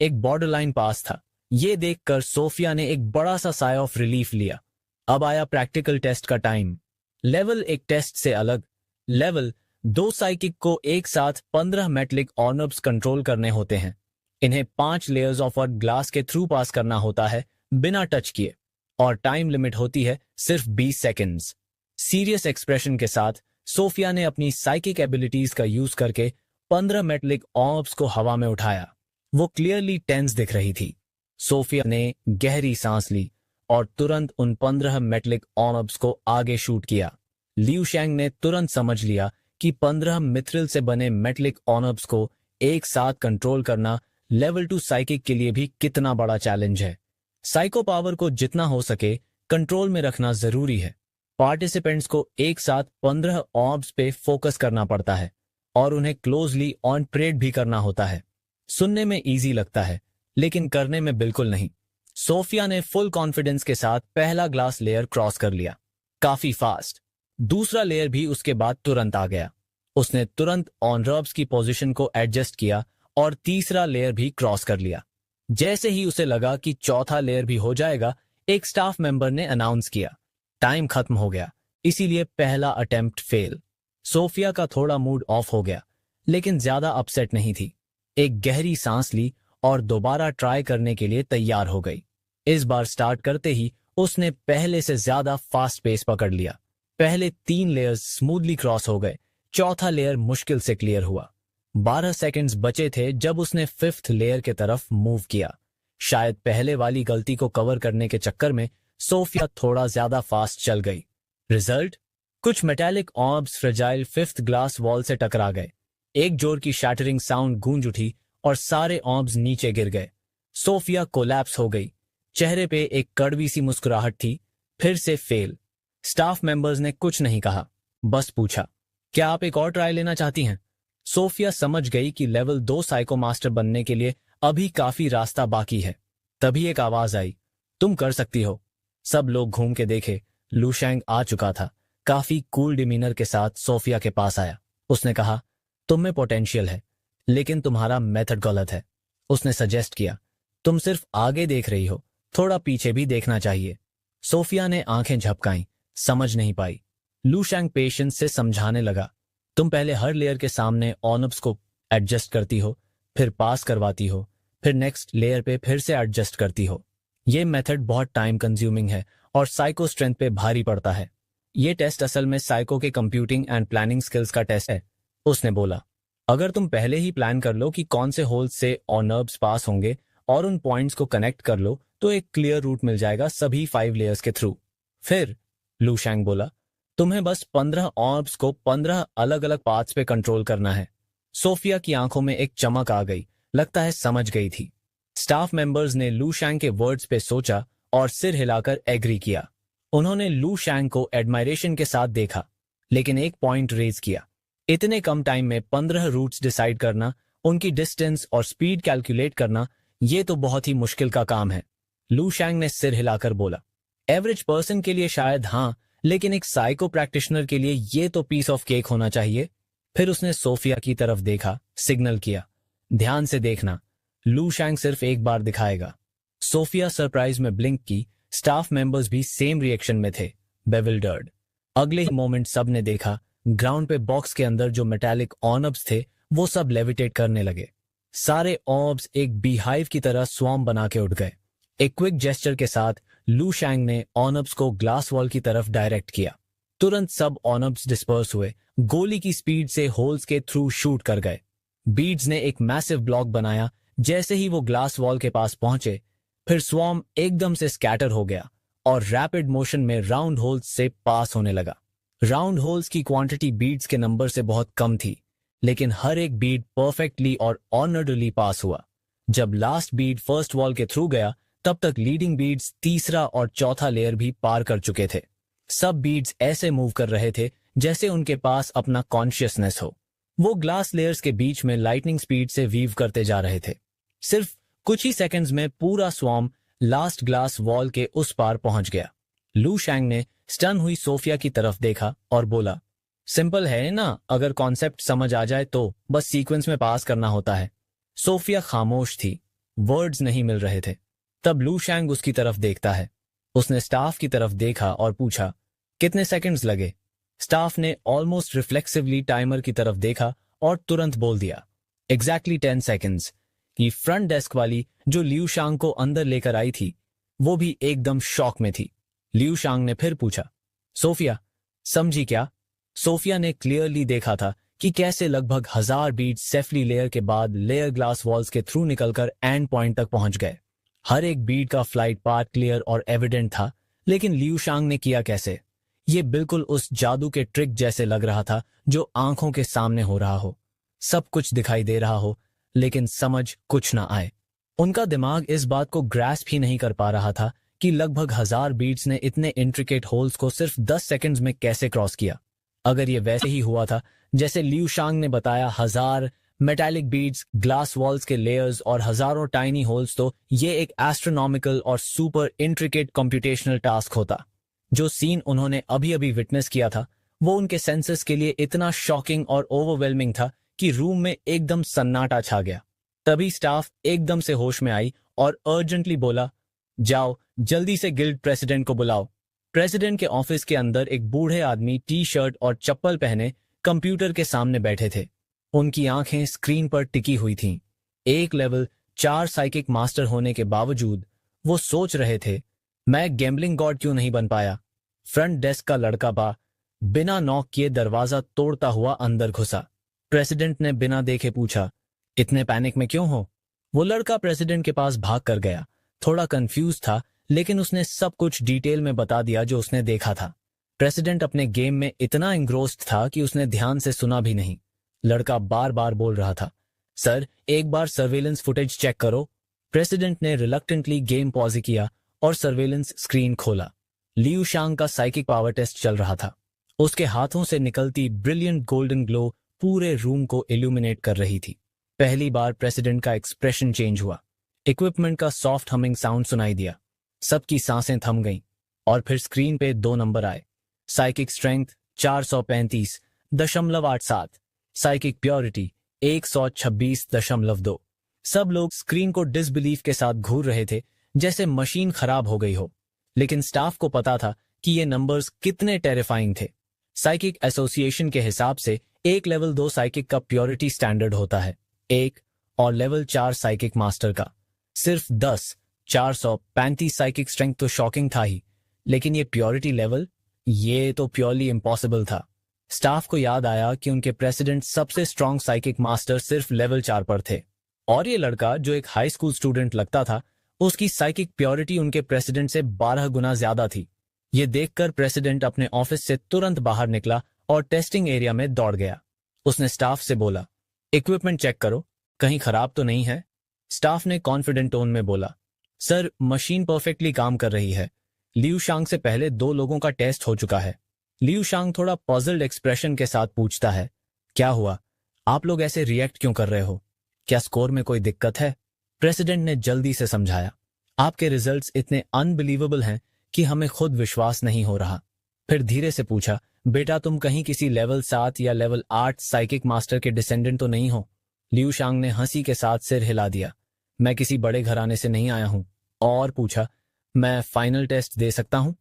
एक बॉर्डरलाइन पास था। ये देखकर सोफिया ने एक बड़ा सा साय ऑफ रिलीफ लिया। अब आया प्रैक्टिकल टेस्ट का टाइम। लेवल एक टेस्ट से अलग। लेवल 2 साइकिक को एक साथ 15 मेटलिक ऑर्नब्स कंट्रोल करने होते हैं। इन्हें 5 लेयर्स ऑफ ग्लास के थ्रू पास करना होता है बिना टच किए, और टाइम लिमिट होती है सिर्फ 20 सेकेंड्स। सीरियस एक्सप्रेशन के साथ सोफिया ने अपनी साइकिक एबिलिटीज का यूज करके 15 मेटलिक ऑर्ब्स को हवा में उठाया। वो क्लियरली टेंस दिख रही थी। सोफिया ने गहरी सांस ली और तुरंत उन 15 मेटलिक ऑर्ब्स को आगे शूट किया। लियू शेंग ने तुरंत समझ लिया कि 15 मिथ्रिल से बने मेटलिक ऑर्ब्स को एक साथ कंट्रोल करना लेवल 2 साइकिक के लिए भी कितना बड़ा चैलेंज है। साइको पावर को जितना हो सके कंट्रोल में रखना जरूरी है। पार्टिसिपेंट्स को एक साथ 15 ऑर्ब्स पे फोकस करना पड़ता है और उन्हें क्लोजली ऑन परेड भी करना होता है। सुनने में इजी लगता है, लेकिन करने में बिल्कुल नहीं। सोफिया ने फुल कॉन्फिडेंस के साथ पहला ग्लास लेयर क्रॉस कर लिया, काफी फास्ट। दूसरा लेयर भी उसके बाद तुरंत आ गया। उसने तुरंत ऑन रब्स की पोजीशन को एडजस्ट किया और तीसरा लेयर भी क्रॉस कर लिया। जैसे ही उसे लगा कि चौथा लेयर भी हो जाएगा, एक स्टाफ मेंबर ने अनाउंस किया, टाइम खत्म हो गया, इसीलिए पहला अटेम्प्ट फेल। सोफिया का थोड़ा मूड ऑफ हो गया, लेकिन ज्यादा अपसेट नहीं थी। एक गहरी सांस ली और दोबारा ट्राई करने के लिए तैयार हो गई। इस बार स्टार्ट करते ही उसने पहले से ज्यादा फास्ट पेस पकड़ लिया। पहले 3 लेयर्स स्मूथली क्रॉस हो गए, चौथा लेयर मुश्किल से क्लियर हुआ। 12 सेकंड्स बचे थे जब उसने 5th लेयर के तरफ मूव किया। शायद पहले वाली गलती को कवर करने के चक्कर में सोफिया थोड़ा ज्यादा फास्ट चल गई। रिजल्ट, कुछ metallic orbs fragile 5th glass wall से टकरा गए। एक जोर की शैटरिंग साउंड गूंज उठी और सारे ऑर्ब्स नीचे गिर गए। सोफिया कोलैप्स हो गई। चेहरे पे एक कड़वी सी मुस्कुराहट थी। फिर से फेल। स्टाफ मेंबर्स ने कुछ नहीं कहा, बस पूछा, क्या आप एक और ट्राई लेना चाहती हैं? सोफिया समझ गई कि लेवल 2 साइको मास्टर बनने के लिए अभी काफी रास्ता बाकी है। तभी एक आवाज आई, तुम कर सकती हो। सब लोग घूम के देखे। लू शेंग आ चुका था। काफी कूल डिमीनर के साथ सोफिया के पास आया। उसने कहा, तुम में पोटेंशियल है, लेकिन तुम्हारा मेथड गलत है। उसने सजेस्ट किया, तुम सिर्फ आगे देख रही हो, थोड़ा पीछे भी देखना चाहिए। सोफिया ने आंखें झपकाईं, समझ नहीं पाई। लू शेंग पेशेंस से समझाने लगा, तुम पहले हर लेयर के सामने ऑनअप्स को एडजस्ट करती हो, फिर पास करवाती हो, फिर नेक्स्ट लेयर पे फिर से एडजस्ट करती हो। ये मेथड बहुत टाइम कंज्यूमिंग है और साइको स्ट्रेंथ पे भारी पड़ता है। ये टेस्ट असल में साइको के कंप्यूटिंग एंड प्लानिंग स्किल्स का टेस्ट है। उसने बोला, अगर तुम पहले ही प्लान कर लो कि कौन से होल्स से ऑनर्ब्स पास होंगे और उन पॉइंट्स को कनेक्ट कर लो, तो एक क्लियर रूट मिल जाएगा सभी 5 लेयर्स के थ्रू। फिर लू शेंग बोला, तुम्हें बस 15 ऑर्ब्स को 15 अलग अलग पाथ्स पे कंट्रोल करना है। सोफिया की आंखों में एक चमक आ गई, लगता है समझ गई थी। स्टाफ मेंबर्स ने लू शेंग के वर्ड्स पे सोचा और सिर हिलाकर एग्री किया। उन्होंने लू शेंग को एडमायरेशन के साथ देखा, लेकिन एक पॉइंट रेज किया, इतने कम टाइम में 15 रूट्स डिसाइड करना, उनकी डिस्टेंस और स्पीड कैलकुलेट करना, ये तो बहुत ही मुश्किल का काम है। लू शैंग ने सिर हिलाकर बोला, एवरेज पर्सन के लिए शायद हाँ, लेकिन एक साइको प्रैक्टिशनर के लिए ये तो पीस ऑफ केक होना चाहिए। फिर उसने सोफिया की तरफ देखा, सिग्नल किया, ध्यान से देखना, लू शैंग सिर्फ एक बार दिखाएगा। सोफिया सरप्राइज में ब्लिंक की, स्टाफ मेंबर्स भी सेम रिएक्शन में थे, बेविल्डर्ड। अगले ही मोमेंट सब ने देखा, ग्राउंड पे बॉक्स के अंदर जो मेटालिक ऑर्ब्स थे वो सब लेविटेट करने लगे। सारे ऑर्ब्स एक बीहाइव की तरह स्वॉर्म बना के उठ गए। एक क्विक जेस्चर के साथ लू शैंग ने ऑर्ब्स को ग्लास वॉल की तरफ डायरेक्ट किया। तुरंत सब ऑर्ब्स डिस्पर्स हुए, गोली की स्पीड से होल्स के थ्रू शूट कर गए। बीड्स ने एक मैसिव ब्लॉक बनाया। जैसे ही वो ग्लास वॉल के पास पहुंचे, फिर स्वॉर्म एकदम से स्कैटर हो गया और रैपिड मोशन में राउंड होल्स से पास होने लगा। राउंड होल्स की क्वांटिटी बीड्स के नंबर से बहुत कम थी, लेकिन हर एक बीड परफेक्टली और ऑर्डरली पास हुआ। जब लास्ट बीड फर्स्ट वॉल के थ्रू गया, तब तक लीडिंग बीड्स तीसरा और चौथा लेयर भी पार कर चुके थे। सब बीड्स ऐसे मूव कर रहे थे जैसे उनके पास अपना कॉन्शियसनेस हो। वो ग्लास लेयर्स के बीच में लाइटनिंग स्पीड से वीव करते जा रहे थे। सिर्फ कुछ ही सेकंड्स में पूरा स्वॉर्म लास्ट ग्लास वॉल के उस पार पहुंच गया। लू शैंग ने स्टन हुई सोफिया की तरफ देखा और बोला, सिंपल है ना, अगर कॉन्सेप्ट समझ आ जाए तो बस सीक्वेंस में पास करना होता है। सोफिया खामोश थी, वर्ड्स नहीं मिल रहे थे। तब लू शैंग उसकी तरफ देखता है। उसने स्टाफ की तरफ देखा और पूछा, कितने सेकंड्स लगे? स्टाफ ने ऑलमोस्ट रिफ्लेक्सिवली टाइमर की तरफ देखा और तुरंत बोल दिया, एग्जैक्टली 10 सेकंड्स। कि फ्रंट डेस्क वाली जो लियू शांग को अंदर लेकर आई थी, वो भी एकदम शॉक में थी। लियू शांग ने फिर पूछा, सोफिया समझी क्या? सोफिया ने क्लियरली देखा था कि कैसे लगभग 1000 बीट्स सेफली लेयर के बाद लेयर ग्लास वॉल्स के थ्रू निकलकर एंड पॉइंट तक पहुंच गए। हर एक बीट का फ्लाइट पाथ क्लियर और एविडेंट था, लेकिन लियू शांग ने किया कैसे? ये बिल्कुल उस जादू के ट्रिक जैसे लग रहा था जो आंखों के सामने हो रहा हो। सब कुछ दिखाई दे रहा हो, लेकिन समझ कुछ ना आए। उनका दिमाग इस बात को ग्रास्प ही नहीं कर पा रहा था कि लगभग 1000 बीट्स ने इतने इंट्रिकेट होल्स को सिर्फ 10 सेकंड्स में कैसे क्रॉस किया। अगर ये वैसे ही हुआ था जैसे लियू शांग ने बताया, 1000 मेटालिक बीड्स, ग्लास वॉल्स के लेयर्स और हजारों टाइनी होल्स, तो ये एक एस्ट्रोनॉमिकल और सुपर इंट्रिकेट कंप्यूटेशनल टास्क होता। जो सीन उन्होंने अभी अभी विटनेस किया था, वो उनके सेंसेस के लिए इतना शॉकिंग और ओवरवेलमिंग था कि रूम में एकदम सन्नाटा छा गया। तभी स्टाफ एकदम से होश में आई और अर्जेंटली बोला, जाओ जल्दी से गिल्ड प्रेसिडेंट को बुलाओ। प्रेसिडेंट के ऑफिस के अंदर एक बूढ़े आदमी टी शर्ट और चप्पल पहने कंप्यूटर के सामने बैठे थे। उनकी आंखें स्क्रीन पर टिकी हुई थीं। एक लेवल 4 साइकिक मास्टर होने के बावजूद वो सोच रहे थे, मैं गैम्बलिंग गॉड क्यों नहीं बन पाया। फ्रंट डेस्क का लड़का बिना नॉक किए दरवाजा तोड़ता हुआ अंदर घुसा। प्रेसिडेंट ने बिना देखे पूछा, इतने पैनिक में क्यों हो? वो लड़का प्रेसिडेंट के पास भाग कर गया। थोड़ा कंफ्यूज था, लेकिन उसने सब कुछ डिटेल में बता दिया जो उसने देखा था। प्रेसिडेंट अपने गेम में इतना इंग्रोस्ड था कि उसने ध्यान से सुना भी नहीं। लड़का बार बार बोल रहा था, सर एक बार सर्वेलेंस फुटेज चेक करो। प्रेसिडेंट ने रिलक्टेंटली गेम पॉज किया और सर्वेलेंस स्क्रीन खोला। लियू शांग का साइकिक पावर टेस्ट चल रहा था। उसके हाथों से निकलती ब्रिलियंट गोल्डन ग्लो पूरे रूम को इल्यूमिनेट कर रही थी। पहली बार प्रेसिडेंट का एक्सप्रेशन चेंज हुआ। इक्विपमेंट का सॉफ्ट हमिंग साउंड सुनाई दिया। सबकी सांसें थम गईं और फिर स्क्रीन पे 2 नंबर आए। Psychic strength 435.87, psychic purity 126.2। सब लोग स्क्रीन को डिसबिलीफ के साथ घूर रहे थे, जैसे मशीन खराब हो गई हो। लेकिन स्टाफ को पता था कि ये नंबर्स कितने टेरिफाइंग थे। साइकिक एसोसिएशन के हिसाब से एक लेवल 2 साइकिक का प्योरिटी स्टैंडर्ड होता है 1, और लेवल 4 साइकिक मास्टर का सिर्फ 10। 435 साइकिक स्ट्रेंथ तो शॉकिंग था ही, लेकिन ये प्योरिटी लेवल, ये तो प्योरली इम्पॉसिबल था। स्टाफ को याद आया कि उनके प्रेसिडेंट सबसे स्ट्रॉन्ग साइकिक मास्टर सिर्फ लेवल 4 पर थे, और ये लड़का जो एक हाई स्कूल स्टूडेंट लगता था, उसकी साइकिक प्योरिटी उनके प्रेसिडेंट से 12 गुना ज्यादा थी। ये देखकर प्रेसिडेंट अपने ऑफिस से तुरंत बाहर निकला और टेस्टिंग एरिया में दौड़ गया। उसने स्टाफ से बोला, इक्विपमेंट चेक करो, कहीं खराब तो नहीं है। स्टाफ ने कॉन्फिडेंट टोन में बोला, सर मशीन परफेक्टली काम कर रही है। लियू शांग से पहले 2 लोगों का टेस्ट हो चुका है। लियू शांग थोड़ा पजल्ड एक्सप्रेशन के साथ पूछता है, क्या हुआ? आप लोग ऐसे रिएक्ट क्यों कर रहे हो? क्या स्कोर में कोई दिक्कत है? प्रेसिडेंट ने जल्दी से समझाया, आपके रिजल्ट्स इतने अनबिलीवेबल हैं कि हमें खुद विश्वास नहीं हो रहा। फिर धीरे से पूछा, बेटा तुम कहीं किसी लेवल 7 या लेवल 8 साइकिक मास्टर के डिसेंडेंट तो नहीं हो? लिू शांग ने हंसी के साथ सिर हिला दिया। मैं किसी बड़े घराने से नहीं आया हूं। और पूछा, मैं फाइनल टेस्ट दे सकता हूं?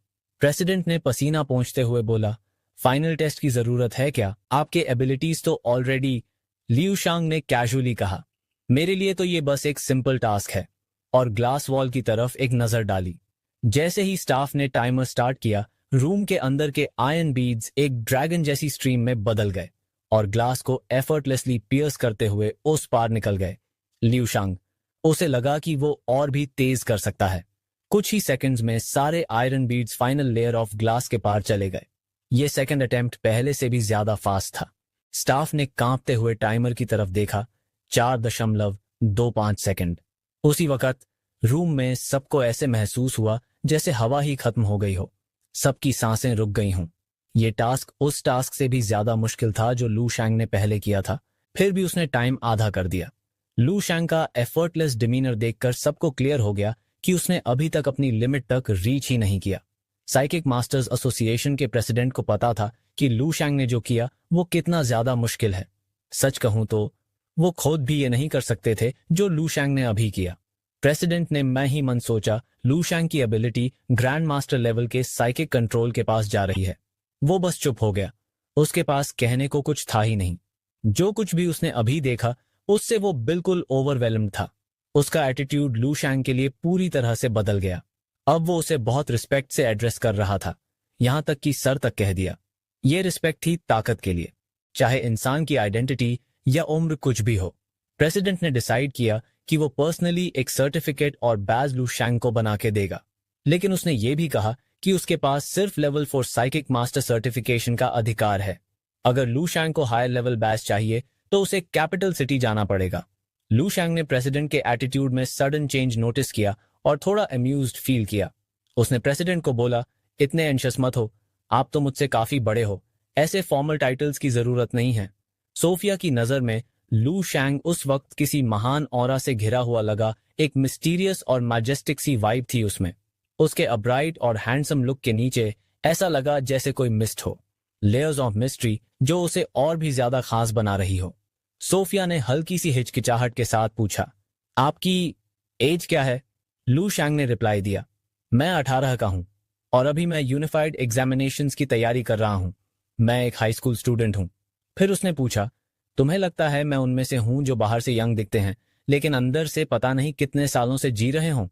प्रेसिडेंट ने पसीना पोंछते हुए बोला, फाइनल टेस्ट की जरूरत है क्या? आपके एबिलिटीज तो ऑलरेडी। लिू शांग ने कैजुअली कहा, मेरे लिए तो ये बस एक सिंपल टास्क है। और ग्लास वॉल की तरफ एक नजर डाली। जैसे ही स्टाफ ने टाइमर स्टार्ट किया, रूम के अंदर के आयरन बीड्स एक ड्रैगन जैसी स्ट्रीम में बदल गए और ग्लास को एफर्टलेसली पियर्स करते हुए उस पार निकल गए। लिू शांग, उसे लगा कि वो और भी तेज कर सकता है। कुछ ही सेकंड्स में सारे iron beads final layer of glass के पार चले गए। ये सेकंड अटेम्प्ट पहले से भी ज्यादा फास्ट था। स्टाफ ने कांपते हुए टाइमर की तरफ देखा, 4.25 सेकंड। उसी वक्त रूम में सबको ऐसे महसूस हुआ जैसे हवा ही खत्म हो गई हो। सबकी सांसें रुक गई हों। ये टास्क उस टास्क से भी ज्यादा मुश्किल था जो लू शैंग ने पहले किया था। फिर भी उसने टाइम आधा कर दिया। लू शैंग का एफर्टलेस डिमीनर देखकर सबको क्लियर हो गया कि उसने अभी तक अपनी लिमिट तक रीच ही नहीं किया। साइकिक मास्टर्स एसोसिएशन के प्रेसिडेंट को पता था कि लू शैंग ने जो किया वो कितना ज्यादा मुश्किल है। सच कहूं तो वो खुद भी ये नहीं कर सकते थे जो लू शैंग ने अभी किया। प्रेसिडेंट ने मैं ही मन सोचा, लू शैंग की एबिलिटी ग्रैंड मास्टर लेवल के साइकिक कंट्रोल के पास जा रही है। वो बस चुप हो गया। उसके पास कहने को कुछ था ही नहीं। जो कुछ भी उसने अभी देखा उससे वो बिल्कुल ओवरवेलम्ड था। उसका एटीट्यूड लू शैंग के लिए पूरी तरह से बदल गया। अब वो उसे बहुत रिस्पेक्ट से एड्रेस कर रहा था, यहां तक कि सर तक कह दिया। ये रिस्पेक्ट थी ताकत के लिए, चाहे इंसान की आइडेंटिटी या उम्र कुछ भी हो। प्रेसिडेंट ने डिसाइड किया कि वो पर्सनली एक सर्टिफिकेट और बैज लू शैंग को बना के देगा, लेकिन उसने ये भी कहा कि उसके पास सिर्फ लेवल 4 साइकिक मास्टर सर्टिफिकेशन का अधिकार है। अगर लू शैंग को हायर लेवल बैज चाहिए तो उसे कैपिटल सिटी जाना पड़ेगा। लू शैंग ने प्रेसिडेंट के एटीट्यूड में सडन चेंज नोटिस किया और थोड़ा अम्यूज्ड फील किया। उसने प्रेसिडेंट को बोला, इतने एंशियस मत हो, आप तो मुझसे काफी बड़े हो, ऐसे फॉर्मल टाइटल्स की जरूरत नहीं है। सोफिया की नजर में लू शैंग उस वक्त किसी महान ऑरा से घिरा हुआ लगा। एक मिस्टीरियस और मैजेस्टिक सी वाइब थी उसमें। उसके अब्राइट और हैंडसम लुक के नीचे ऐसा लगा जैसे कोई मिस्ट हो, लेयर्स ऑफ मिस्ट्री जो उसे और भी ज्यादा खास बना रही हो। सोफिया ने हल्की सी हिचकिचाहट के साथ पूछा, आपकी एज क्या है? लू शैंग ने रिप्लाई दिया, मैं 18 का हूं और अभी मैं यूनिफाइड एग्जामिनेशंस की तैयारी कर रहा हूं। मैं एक हाई स्कूल स्टूडेंट हूं। फिर उसने पूछा, तुम्हें लगता है मैं उनमें से हूं जो बाहर से यंग दिखते हैं लेकिन अंदर से पता नहीं कितने सालों से जी रहे हों?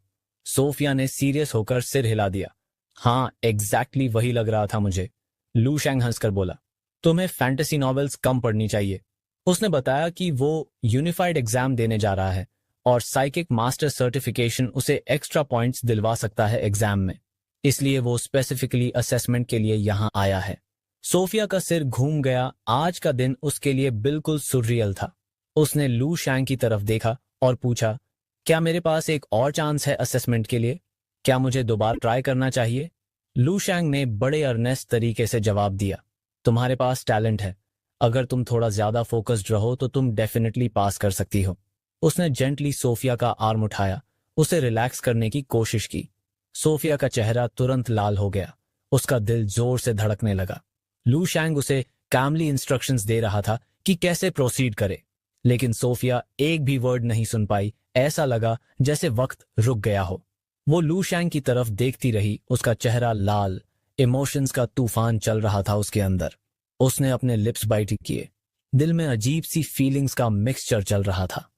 सोफिया ने सीरियस होकर सिर हिला दिया। हाँ, एग्जैक्टली वही लग रहा था मुझे। लू शैंग हंसकर बोला, तुम्हें फैंटेसी नॉवेल्स कम पढ़नी चाहिए। उसने बताया कि वो यूनिफाइड एग्जाम देने जा रहा है और साइकिक मास्टर सर्टिफिकेशन उसे एक्स्ट्रा पॉइंट्स दिलवा सकता है एग्जाम में, इसलिए वो स्पेसिफिकली असेसमेंट के लिए यहां आया है। सोफिया का सिर घूम गया। आज का दिन उसके लिए बिल्कुल सुररियल था। उसने लू शैंग की तरफ देखा और पूछा, क्या मेरे पास एक और चांस है असेसमेंट के लिए? क्या मुझे दोबारा ट्राई करना चाहिए? लू शैंग ने बड़े अर्नेस्ट तरीके से जवाब दिया, तुम्हारे पास टैलेंट है। अगर तुम थोड़ा ज्यादा फोकस्ड रहो तो तुम डेफिनेटली पास कर सकती हो। उसने जेंटली सोफिया का आर्म उठाया, उसे रिलैक्स करने की कोशिश की। सोफिया का चेहरा तुरंत लाल हो गया। उसका दिल जोर से धड़कने लगा। लू शैंग उसे कामली इंस्ट्रक्शंस दे रहा था कि कैसे प्रोसीड करे, लेकिन सोफिया एक भी वर्ड नहीं सुन पाई। ऐसा लगा जैसे वक्त रुक गया हो। वो लू शैंग की तरफ देखती रही, उसका चेहरा लाल, इमोशंस का तूफान चल रहा था उसके अंदर। उसने अपने लिप्स बाइट किए। दिल में अजीब सी फीलिंग्स का मिक्सचर चल रहा था।